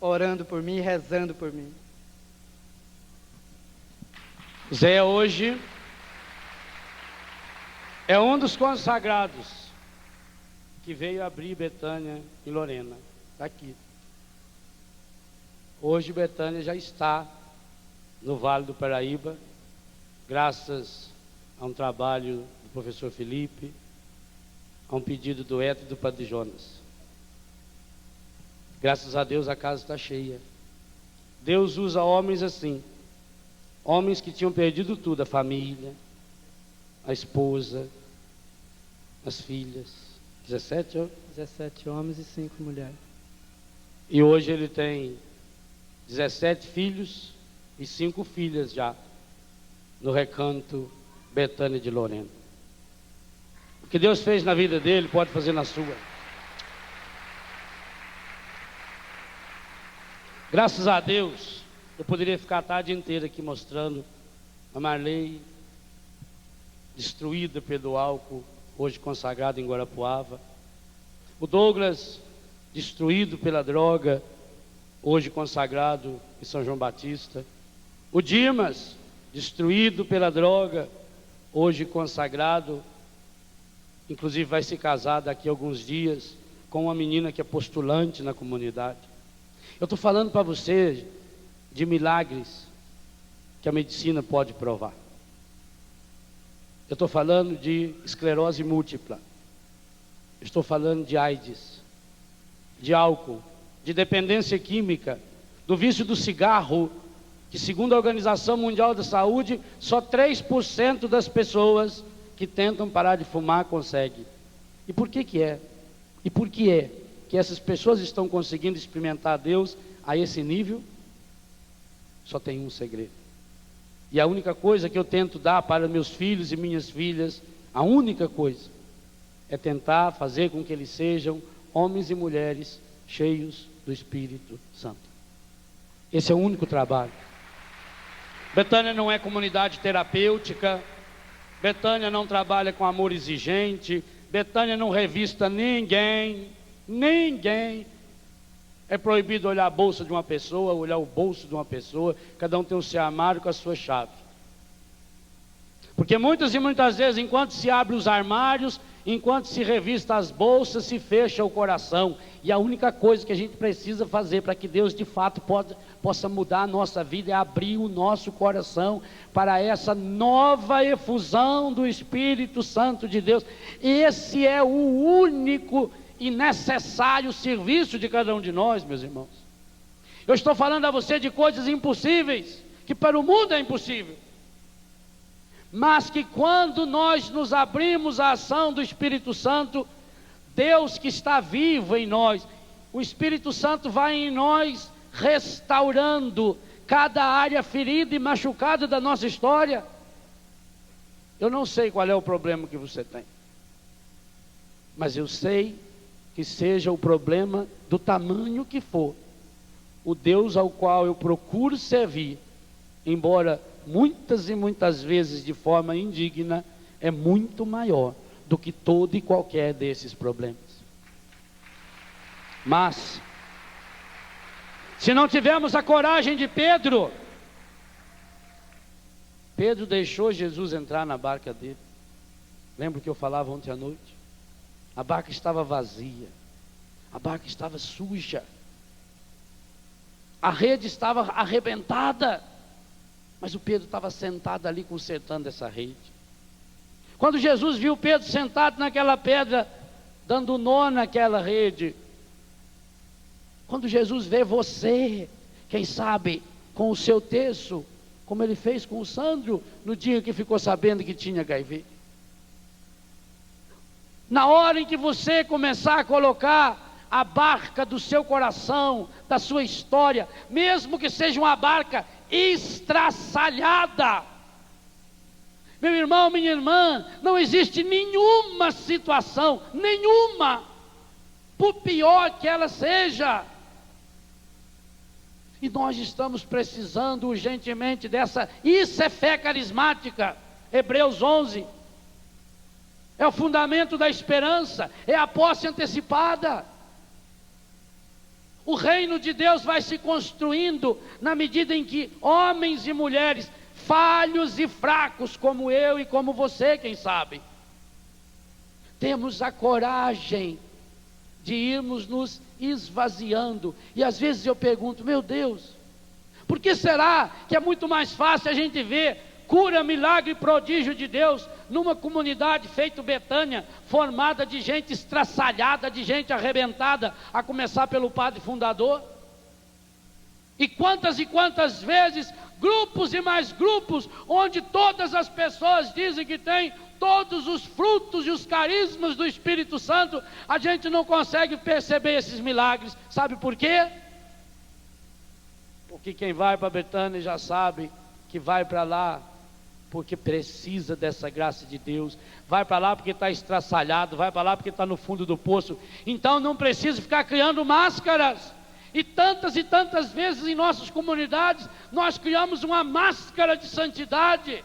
orando por mim, rezando por mim. Zé hoje é um dos consagrados que veio abrir Betânia em Lorena. Está aqui. Hoje Betânia já está no Vale do Paraíba, graças a um trabalho do professor Felipe, a um pedido do Eto e do Padre Jonas. Graças a Deus a casa está cheia. Deus usa homens assim, homens que tinham perdido tudo, a família, a esposa, as filhas. 17 homens e 5 mulheres. E hoje ele tem 17 filhos e 5 filhas já no recanto Betânia de Lorena. O que Deus fez na vida dele, pode fazer na sua. Graças a Deus, eu poderia ficar a tarde inteira aqui mostrando a Marley, destruída pelo álcool, hoje consagrado em Guarapuava. O Douglas, destruído pela droga, hoje consagrado em São João Batista. O Dimas, destruído pela droga, hoje consagrado, inclusive vai se casar daqui a alguns dias com uma menina que é postulante na comunidade. Eu estou falando para você de milagres que a medicina pode provar. Eu estou falando de esclerose múltipla. Estou falando de AIDS, de álcool, de dependência química, do vício do cigarro, que segundo a Organização Mundial da Saúde, só 3% das pessoas que tentam parar de fumar conseguem. E por que é? E por que é que essas pessoas estão conseguindo experimentar Deus a esse nível? Só tem um segredo. E a única coisa que eu tento dar para meus filhos e minhas filhas, a única coisa, é tentar fazer com que eles sejam homens e mulheres cheios do Espírito Santo. Esse é o único trabalho. Betânia não é comunidade terapêutica. Betânia não trabalha com amor exigente. Betânia não revista ninguém. Ninguém. É proibido olhar a bolsa de uma pessoa, olhar o bolso de uma pessoa. Cada um tem o seu armário com a sua chave. Porque muitas e muitas vezes, enquanto se abre os armários, enquanto se revista as bolsas, se fecha o coração. E a única coisa que a gente precisa fazer para que Deus de fato possa mudar a nossa vida é abrir o nosso coração para essa nova efusão do Espírito Santo de Deus. Esse é o único e necessário serviço de cada um de nós, meus irmãos. Eu estou falando a você de coisas impossíveis, que para o mundo é impossível, mas que quando nós nos abrimos à ação do Espírito Santo, Deus que está vivo em nós, o Espírito Santo vai em nós restaurando cada área ferida e machucada da nossa história. Eu não sei qual é o problema que você tem, mas eu sei que seja o problema do tamanho que for, o Deus ao qual eu procuro servir, embora muitas e muitas vezes de forma indigna, é muito maior do que todo e qualquer desses problemas. Mas, se não tivermos a coragem de Pedro, Pedro deixou Jesus entrar na barca dele. Lembra o que eu falava ontem à noite? A barca estava vazia, a barca estava suja, a rede estava arrebentada, mas o Pedro estava sentado ali consertando essa rede. Quando Jesus viu Pedro sentado naquela pedra, dando nó naquela rede, quando Jesus vê você, quem sabe, com o seu terço, como ele fez com o Sandro, no dia que ficou sabendo que tinha HIV. Na hora em que você começar a colocar a barca do seu coração, da sua história, mesmo que seja uma barca estraçalhada, meu irmão, minha irmã, não existe nenhuma situação, nenhuma, por pior que ela seja, e nós estamos precisando urgentemente dessa. Isso é fé carismática. Hebreus 11 é o fundamento da esperança, é a posse antecipada. O reino de Deus vai se construindo na medida em que homens e mulheres falhos e fracos, como eu e como você, quem sabe, temos a coragem de irmos nos esvaziando. E às vezes eu pergunto, meu Deus, por que será que é muito mais fácil a gente ver cura, milagre e prodígio de Deus numa comunidade feito Betânia, formada de gente estraçalhada, de gente arrebentada, a começar pelo padre fundador? E quantas vezes grupos e mais grupos, onde todas as pessoas dizem que tem todos os frutos e os carismas do Espírito Santo, a gente não consegue perceber esses milagres. Sabe por quê? Porque quem vai para Betânia já sabe que vai para lá porque precisa dessa graça de Deus, vai para lá porque está estraçalhado, vai para lá porque está no fundo do poço. Então não precisa ficar criando máscaras. E tantas vezes em nossas comunidades nós criamos uma máscara de santidade,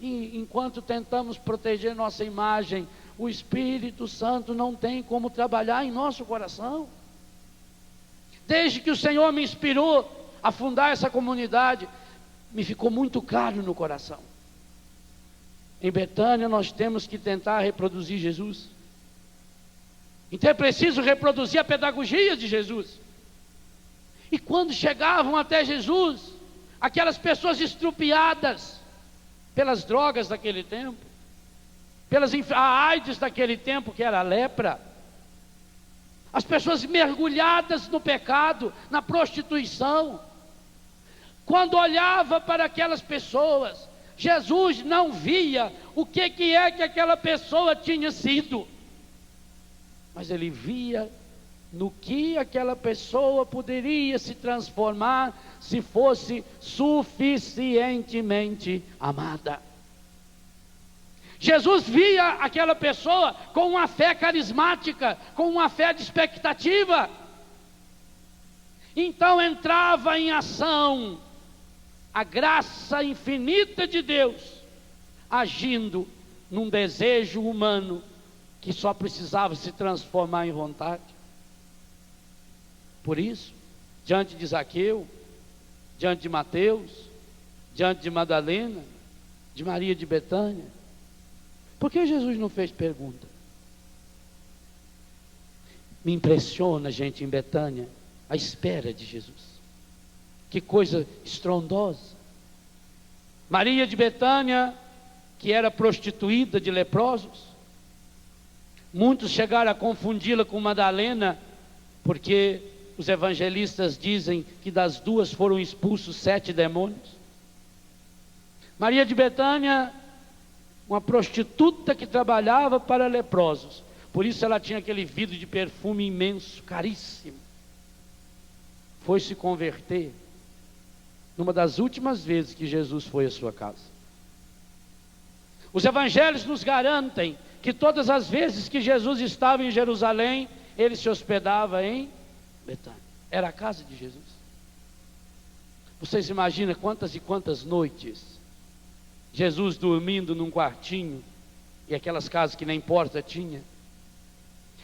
e enquanto tentamos proteger nossa imagem, o Espírito Santo não tem como trabalhar em nosso coração. Desde que o Senhor me inspirou a fundar essa comunidade, me ficou muito claro no coração: em Betânia nós temos que tentar reproduzir Jesus. Então é preciso reproduzir a pedagogia de Jesus. E quando chegavam até Jesus, aquelas pessoas estrupiadas pelas drogas daquele tempo, a AIDS daquele tempo, que era a lepra, as pessoas mergulhadas no pecado, na prostituição, quando olhava para aquelas pessoas, Jesus não via o que é que aquela pessoa tinha sido, mas ele via no que aquela pessoa poderia se transformar se fosse suficientemente amada. Jesus via aquela pessoa com uma fé carismática, com uma fé de expectativa. Então entrava em ação a graça infinita de Deus, agindo num desejo humano que só precisava se transformar em vontade. Por isso, diante de Zaqueu, diante de Mateus, diante de Madalena, de Maria de Betânia, por que Jesus não fez pergunta? Me impressiona, gente, em Betânia, a espera de Jesus. Que coisa estrondosa. Maria de Betânia, que era prostituída de leprosos, muitos chegaram a confundi-la com Madalena, porque os evangelistas dizem que das duas foram expulsos 7 demônios. Maria de Betânia, uma prostituta que trabalhava para leprosos, Por isso ela tinha aquele vidro de perfume imenso, caríssimo. Foi se converter numa das últimas vezes que Jesus foi à sua casa. Os evangelhos nos garantem que todas as vezes que Jesus estava em Jerusalém, ele se hospedava em Betânia. Era a casa de Jesus. Vocês imaginam quantas e quantas noites Jesus dormindo num quartinho, e aquelas casas que nem porta tinha,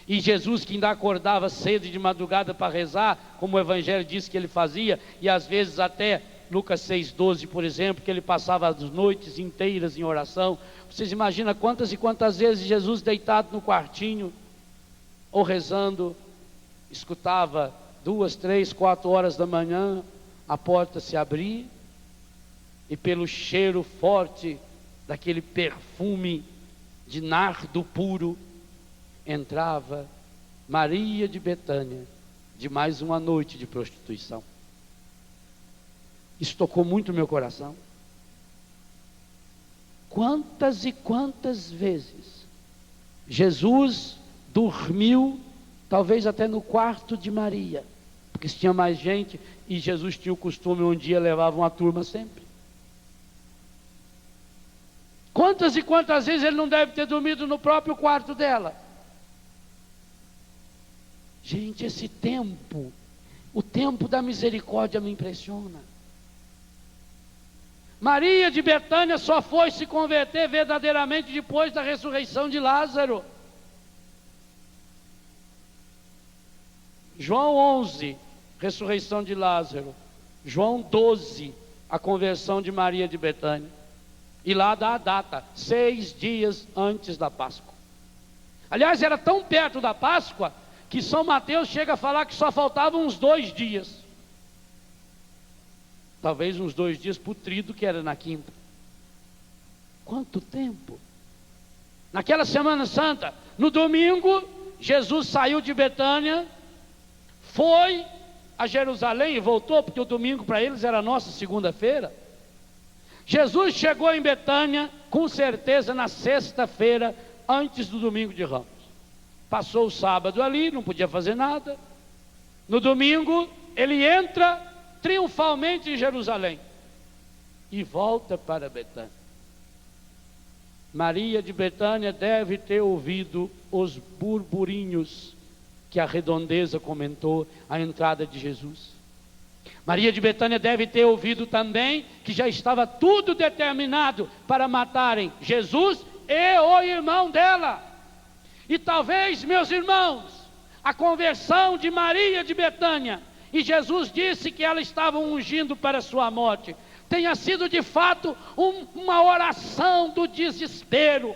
e Jesus que ainda acordava cedo e de madrugada para rezar, como o evangelho diz que ele fazia, e às vezes até Lucas 6,12, por exemplo, que ele passava as noites inteiras em oração. Vocês imaginam quantas e quantas vezes Jesus deitado no quartinho, ou rezando, escutava 2, 3, 4 horas da manhã, a porta se abrir, e pelo cheiro forte daquele perfume de nardo puro, entrava Maria de Betânia, de mais uma noite de prostituição. Isso tocou muito meu coração. Quantas e quantas vezes Jesus dormiu, talvez até no quarto de Maria, porque se tinha mais gente, e Jesus tinha o costume, um dia levava uma turma sempre. Quantas e quantas vezes ele não deve ter dormido no próprio quarto dela? Gente, esse tempo, o tempo da misericórdia me impressiona. Maria de Betânia só foi se converter verdadeiramente depois da ressurreição de Lázaro. João 11, ressurreição de Lázaro. João 12, a conversão de Maria de Betânia. E lá dá a data, 6 dias antes da Páscoa. Aliás, era tão perto da Páscoa, que São Mateus chega a falar que só faltavam uns 2 dias. Talvez uns 2 dias para o trido, que era na quinta. Quanto tempo? Naquela Semana Santa, no domingo, Jesus saiu de Betânia, foi a Jerusalém e voltou, porque o domingo para eles era a nossa segunda-feira. Jesus chegou em Betânia, com certeza na sexta-feira, antes do domingo de Ramos. Passou o sábado ali, não podia fazer nada. No domingo, ele entra triunfalmente em Jerusalém e volta para Betânia. Maria de Betânia deve ter ouvido os burburinhos que a redondeza comentou à entrada de Jesus. Maria de Betânia deve ter ouvido também que já estava tudo determinado para matarem Jesus e o irmão dela. E talvez, meus irmãos, a conversão de Maria de Betânia, e Jesus disse que ela estava ungindo para a sua morte, tenha sido de fato uma oração do desespero.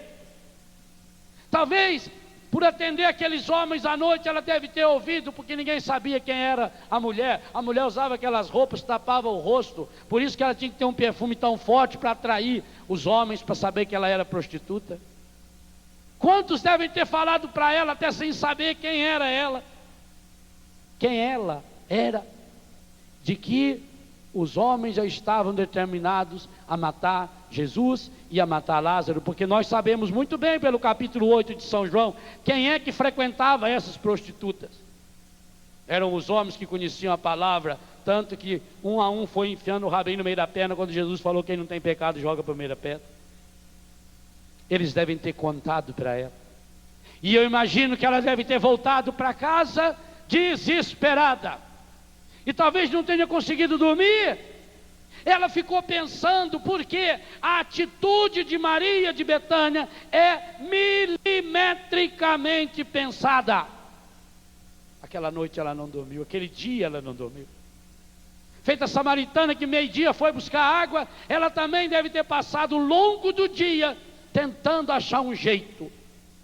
Talvez, por atender aqueles homens à noite, ela deve ter ouvido, porque ninguém sabia quem era a mulher. A mulher usava aquelas roupas, tapava o rosto, por isso que ela tinha que ter um perfume tão forte para atrair os homens, para saber que ela era prostituta. Quantos devem ter falado para ela, até sem saber quem era ela? Quem ela era? De que os homens já estavam determinados a matar Jesus e a matar Lázaro, porque nós sabemos muito bem, pelo capítulo 8 de São João, quem é que frequentava essas prostitutas. Eram os homens que conheciam a palavra, tanto que um a um foi enfiando o rabinho no meio da perna, quando Jesus falou: quem não tem pecado joga a primeira pedra. Eles devem ter contado para ela, e eu imagino que ela deve ter voltado para casa desesperada, e talvez não tenha conseguido dormir. Ela ficou pensando, porque a atitude de Maria de Betânia é milimetricamente pensada. Aquela noite ela não dormiu, aquele dia ela não dormiu. Feita a samaritana que meio-dia foi buscar água, ela também deve ter passado o longo do dia tentando achar um jeito.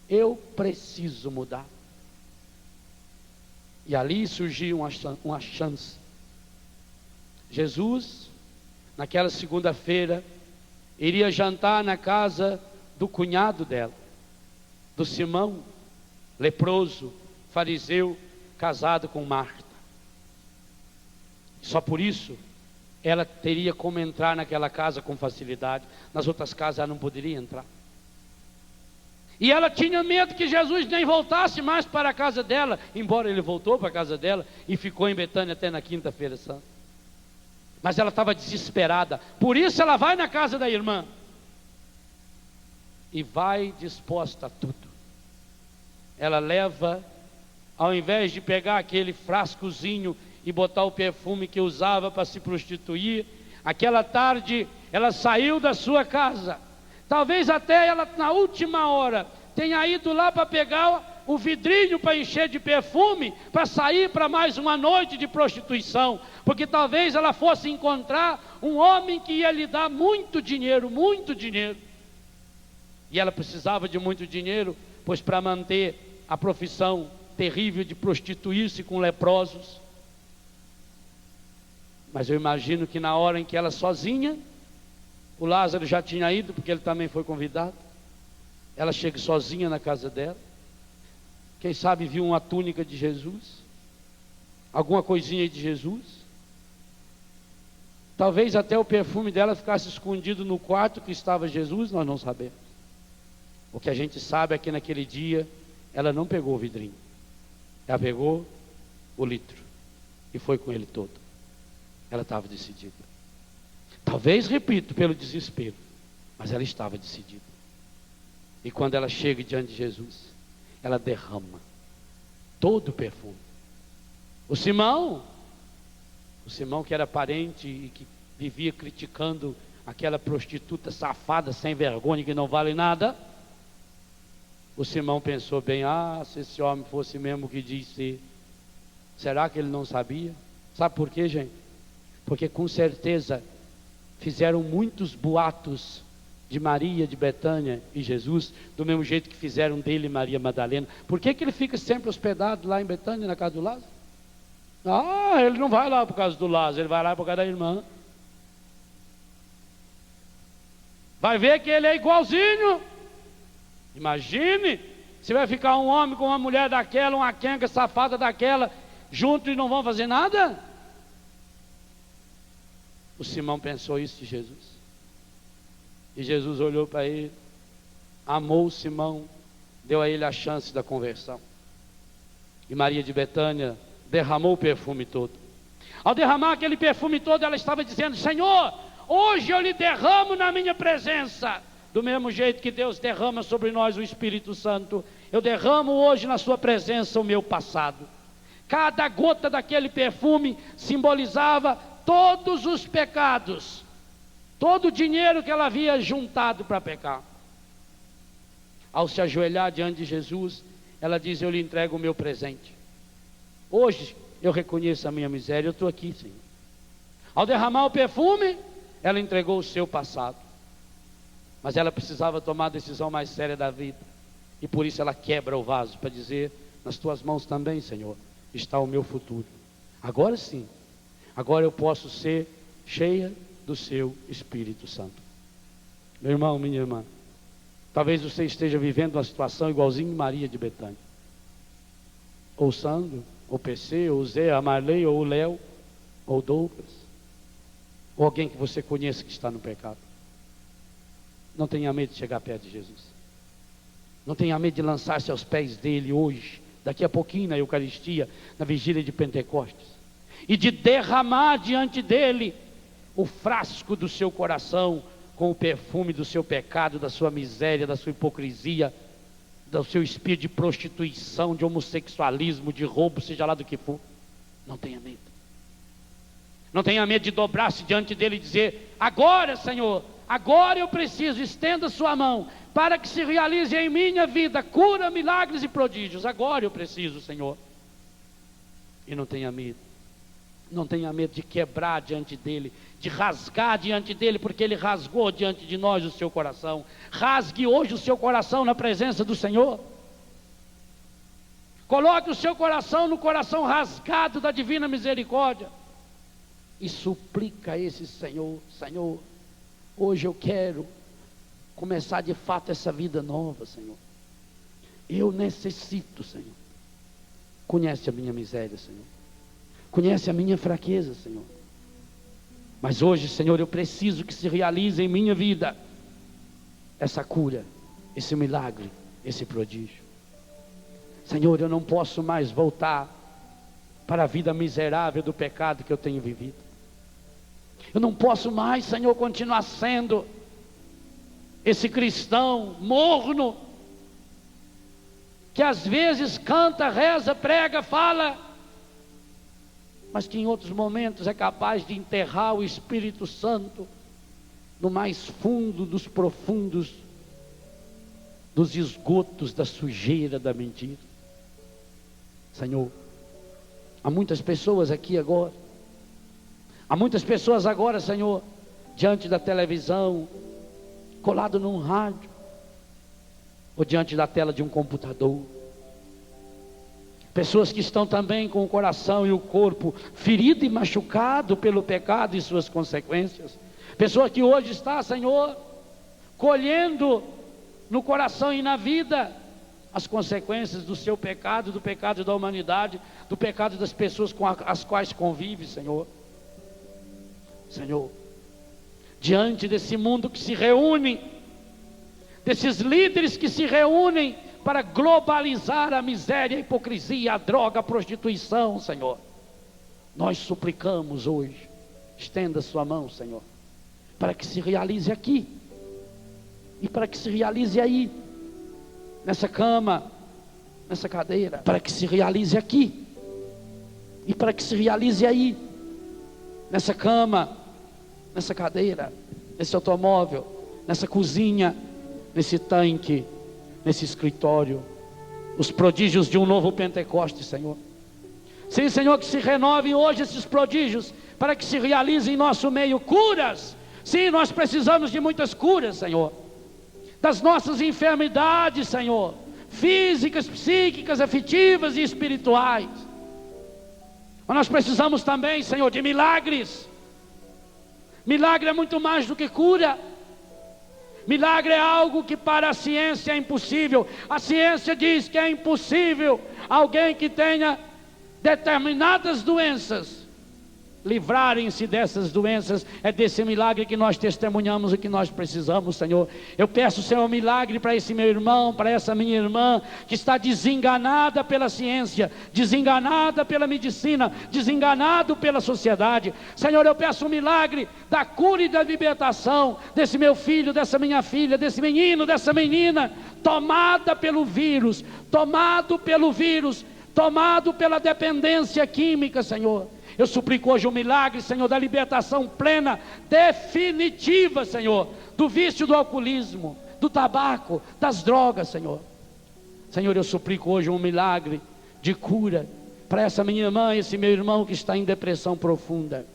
Eu preciso mudar. E ali surgiu uma chance. Jesus, naquela segunda-feira, iria jantar na casa do cunhado dela, do Simão, leproso, fariseu, casado com Marta. Só por isso ela teria como entrar naquela casa com facilidade. Nas outras casas ela não poderia entrar. E ela tinha medo que Jesus nem voltasse mais para a casa dela, embora ele voltou para a casa dela e ficou em Betânia até na quinta-feira santa. Mas ela estava desesperada, por isso ela vai na casa da irmã e vai disposta a tudo. Ela leva, ao invés de pegar aquele frascozinho e botar o perfume que usava para se prostituir, aquela tarde ela saiu da sua casa. Talvez até ela na última hora tenha ido lá para pegar o vidrinho para encher de perfume, para sair para mais uma noite de prostituição, porque talvez ela fosse encontrar um homem que ia lhe dar muito dinheiro, e ela precisava de muito dinheiro, pois para manter a profissão terrível de prostituir-se com leprosos. Mas eu imagino que na hora em que ela sozinha, o Lázaro já tinha ido, porque ele também foi convidado, ela chega sozinha na casa dela, quem sabe viu uma túnica de Jesus, alguma coisinha de Jesus, talvez até o perfume dela ficasse escondido no quarto que estava Jesus, nós não sabemos. O que a gente sabe é que naquele dia ela não pegou o vidrinho, ela pegou o litro e foi com ele todo. Ela estava decidida, talvez, repito, pelo desespero, mas ela estava decidida. E quando ela chega diante de Jesus, ela derrama todo o perfume. O Simão que era parente e que vivia criticando aquela prostituta safada, sem vergonha, que não vale nada, o Simão pensou bem: se esse homem fosse mesmo o que diz ser, será que ele não sabia? Sabe por quê, gente? Porque com certeza fizeram muitos boatos de Maria de Betânia e Jesus, do mesmo jeito que fizeram dele e Maria Madalena. Por que ele fica sempre hospedado lá em Betânia, na casa do Lázaro? Ele não vai lá por causa do Lázaro, ele vai lá por causa da irmã. Vai ver que ele é igualzinho. Imagine, se vai ficar um homem com uma mulher daquela, uma quenga safada daquela, junto e não vão fazer nada? O Simão pensou isso de Jesus. E Jesus olhou para ele, amou o Simão, deu a ele a chance da conversão. E Maria de Betânia derramou o perfume todo. Ao derramar aquele perfume todo, ela estava dizendo: Senhor, hoje eu lhe derramo na minha presença. Do mesmo jeito que Deus derrama sobre nós o Espírito Santo, eu derramo hoje na sua presença o meu passado. Cada gota daquele perfume simbolizava todos os pecados, todo o dinheiro que ela havia juntado para pecar. Ao se ajoelhar diante de Jesus, ela diz: eu lhe entrego o meu presente. Hoje eu reconheço a minha miséria, eu estou aqui, Senhor. Ao derramar o perfume, ela entregou o seu passado, mas ela precisava tomar a decisão mais séria da vida, e por isso ela quebra o vaso para dizer: nas tuas mãos também, Senhor, está o meu futuro. Agora sim, agora eu posso ser cheia do seu Espírito Santo. Meu irmão, minha irmã, talvez você esteja vivendo uma situação igualzinho Maria de Betânia, ou Sandro, ou PC, ou Zé, a Marley, ou o Léo, ou Douglas, ou alguém que você conheça que está no pecado. Não tenha medo de chegar perto de Jesus. Não tenha medo de lançar-se aos pés dele hoje, daqui a pouquinho na Eucaristia, na vigília de Pentecostes, e de derramar diante dele o frasco do seu coração, com o perfume do seu pecado, da sua miséria, da sua hipocrisia, do seu espírito de prostituição, de homossexualismo, de roubo, seja lá do que for. Não tenha medo. Não tenha medo de dobrar-se diante dele e dizer: agora, Senhor, agora eu preciso, estenda sua mão, para que se realize em minha vida cura, milagres e prodígios. Agora eu preciso, Senhor. E não tenha medo. Não tenha medo de quebrar diante dele, de rasgar diante dele, porque ele rasgou diante de nós o seu coração. Rasgue hoje o seu coração na presença do Senhor. Coloque o seu coração no coração rasgado da divina misericórdia e suplica a esse Senhor: Senhor, hoje eu quero começar de fato essa vida nova, Senhor. Eu necessito, Senhor. Conhece a minha miséria, Senhor. Conhece a minha fraqueza, Senhor. Mas hoje, Senhor, eu preciso que se realize em minha vida essa cura, esse milagre, esse prodígio. Senhor, eu não posso mais voltar para a vida miserável do pecado que eu tenho vivido. Eu não posso mais, Senhor, continuar sendo esse cristão morno, que às vezes canta, reza, prega, fala, mas que em outros momentos é capaz de enterrar o Espírito Santo no mais fundo dos profundos, dos esgotos da sujeira da mentira. Senhor, há muitas pessoas aqui agora, há muitas pessoas agora, Senhor, diante da televisão, colado num rádio, ou diante da tela de um computador. Pessoas que estão também com o coração e o corpo ferido e machucado pelo pecado e suas consequências. Pessoa que hoje está, Senhor, colhendo no coração e na vida as consequências do seu pecado, do pecado da humanidade, do pecado das pessoas com as quais convive, Senhor. Senhor, diante desse mundo que se reúne, desses líderes que se reúnem para globalizar a miséria, a hipocrisia, a droga, a prostituição, Senhor, nós suplicamos hoje, estenda sua mão, Senhor, para que se realize aqui, e para que se realize aí, nessa cama, nessa cadeira, para que se realize aqui, e para que se realize aí, nessa cama, nessa cadeira, nesse automóvel, nessa cozinha, nesse tanque, nesse escritório, os prodígios de um novo Pentecoste, Senhor. Sim, Senhor, que se renove hoje esses prodígios, para que se realize em nosso meio curas. Sim, nós precisamos de muitas curas, Senhor, das nossas enfermidades, Senhor, físicas, psíquicas, afetivas e espirituais. Mas nós precisamos também, Senhor, de milagres. Milagre é muito mais do que cura. Milagre é algo que para a ciência é impossível. A ciência diz que é impossível alguém que tenha determinadas doenças livrarem-se dessas doenças. É desse milagre que nós testemunhamos e que nós precisamos, Senhor. Eu peço, Senhor, um milagre para esse meu irmão, para essa minha irmã, que está desenganada pela ciência, desenganada pela medicina, desenganado pela sociedade. Senhor, eu peço um milagre da cura e da libertação desse meu filho, dessa minha filha, desse menino, dessa menina, tomada pelo vírus, tomado pela dependência química, Senhor. Eu suplico hoje um milagre, Senhor, da libertação plena, definitiva, Senhor, do vício do alcoolismo, do tabaco, das drogas, Senhor. Senhor, eu suplico hoje um milagre de cura para essa minha irmã, esse meu irmão que está em depressão profunda,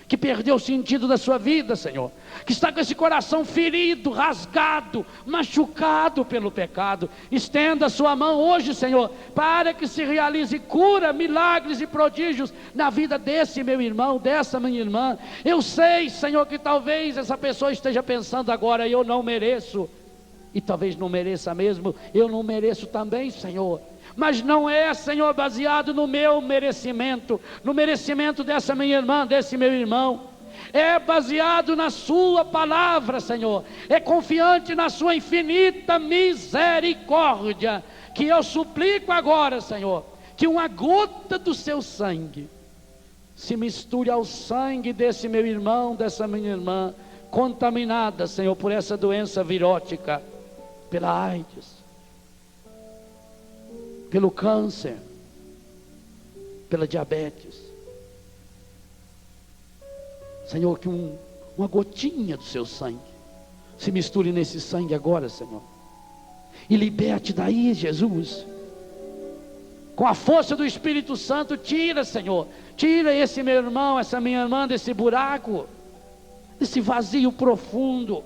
que perdeu o sentido da sua vida, Senhor, que está com esse coração ferido, rasgado, machucado pelo pecado. Estenda a sua mão hoje, Senhor, para que se realize cura, milagres e prodígios na vida desse meu irmão, dessa minha irmã. Eu sei, Senhor, que talvez essa pessoa esteja pensando agora: eu não mereço, e talvez não mereça mesmo, eu não mereço também, Senhor. Mas não é, Senhor, baseado no meu merecimento, no merecimento dessa minha irmã, desse meu irmão. É baseado na sua palavra, Senhor. É confiante na sua infinita misericórdia, que eu suplico agora, Senhor, que uma gota do seu sangue se misture ao sangue desse meu irmão, dessa minha irmã, contaminada, Senhor, por essa doença virótica, pela AIDS, pelo câncer, pela diabetes. Senhor, que uma gotinha do seu sangue se misture nesse sangue agora, Senhor, e liberte daí, Jesus, com a força do Espírito Santo. Tira, Senhor, tira esse meu irmão, essa minha irmã desse buraco, desse vazio profundo,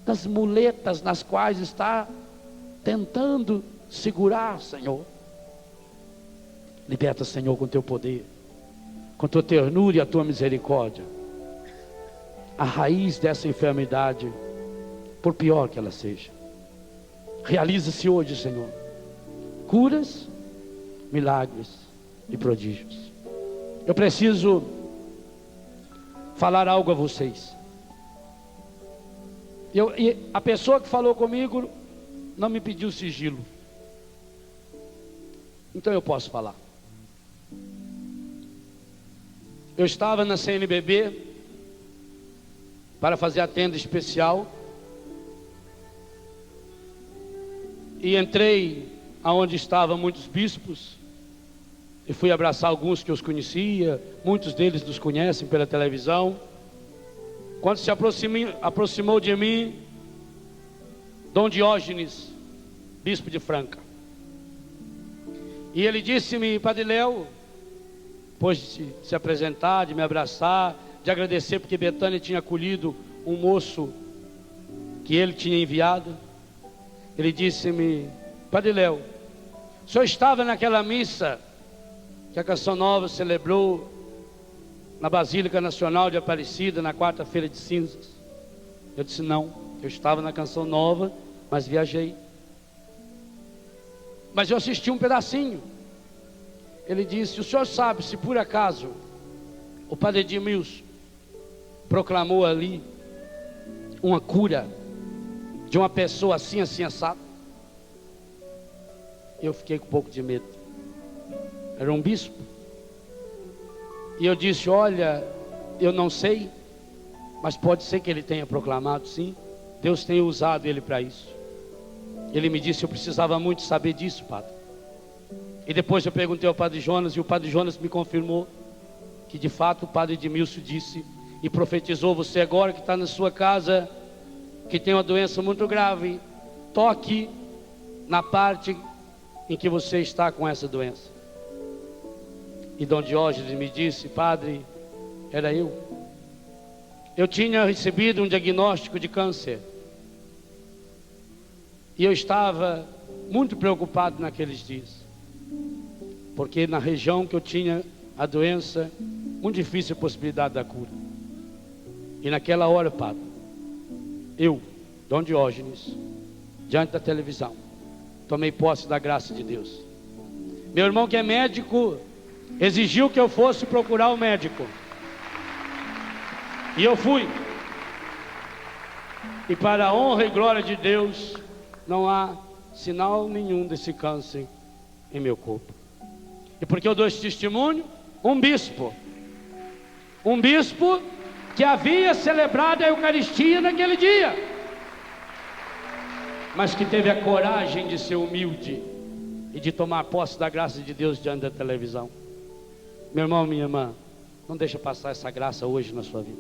das muletas nas quais está tentando segurar, Senhor. Liberta, Senhor, com teu poder, com tua ternura e a tua misericórdia, a raiz dessa enfermidade, por pior que ela seja. Realiza-se hoje, Senhor, curas, milagres e prodígios. Eu preciso falar algo a vocês. E a pessoa que falou comigo não me pediu sigilo. Então eu posso falar. Eu estava na CNBB para fazer a tenda especial e entrei aonde estavam muitos bispos e fui abraçar alguns que eu os conhecia, muitos deles nos conhecem pela televisão. Quando se aproximou de mim Dom Diógenes, bispo de Franca, e ele disse-me: Padre Léo, depois de se apresentar, de me abraçar, de agradecer porque Betânia tinha acolhido um moço que ele tinha enviado, ele disse-me: Padre Léo, o senhor estava naquela missa que a Canção Nova celebrou na Basílica Nacional de Aparecida, na quarta-feira de cinzas? Eu disse: não, eu estava na Canção Nova, mas viajei. Mas eu assisti um pedacinho. Ele disse: o senhor sabe se por acaso o Padre Edmilson proclamou ali uma cura de uma pessoa assim, assim, assado? Eu fiquei com um pouco de medo. Era um bispo. E eu disse: olha, eu não sei, mas pode ser que ele tenha proclamado, sim. Deus tem usado ele para isso. Ele me disse: eu precisava muito saber disso, padre. E depois eu perguntei ao Padre Jonas, e o Padre Jonas me confirmou que de fato o Padre Edmilson disse e profetizou: você agora que está na sua casa, que tem uma doença muito grave, toque na parte em que você está com essa doença. E Dom Diógenes me disse: padre, era eu. Eu tinha recebido um diagnóstico de câncer. E eu estava muito preocupado naqueles dias. Porque na região que eu tinha a doença, muito difícil a possibilidade da cura. E naquela hora, padre, eu, Dom Diógenes, diante da televisão, tomei posse da graça de Deus. Meu irmão que é médico exigiu que eu fosse procurar o médico. E eu fui. E para a honra e glória de Deus, não há sinal nenhum desse câncer em meu corpo. E porque eu dou esse testemunho? Um bispo que havia celebrado a Eucaristia naquele dia, mas que teve a coragem de ser humilde e de tomar posse da graça de Deus diante da televisão. Meu irmão, minha irmã, não deixa passar essa graça hoje na sua vida.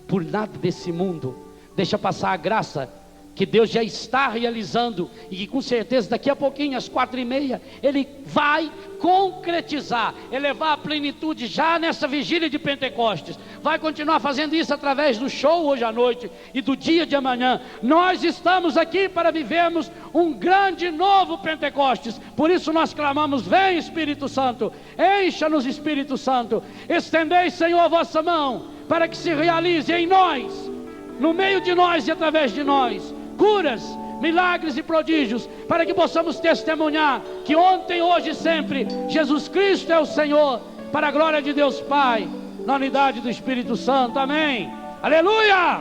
Por nada desse mundo, deixa passar a graça que Deus já está realizando e que com certeza daqui a pouquinho, às 4h30, Ele vai concretizar, elevar a plenitude já nessa vigília de Pentecostes. Vai continuar fazendo isso através do show hoje à noite e do dia de amanhã. Nós estamos aqui para vivermos um grande novo Pentecostes. Por isso nós clamamos: vem Espírito Santo, encha-nos Espírito Santo, estendei, Senhor, a vossa mão, para que se realize em nós, no meio de nós e através de nós, curas, milagres e prodígios, para que possamos testemunhar que ontem, hoje e sempre, Jesus Cristo é o Senhor, para a glória de Deus Pai, na unidade do Espírito Santo. Amém. Aleluia!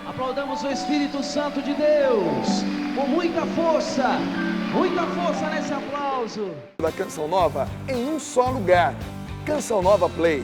Aplaudamos o Espírito Santo de Deus com muita força nesse aplauso. Da Canção Nova em um só lugar. Canção Nova Play.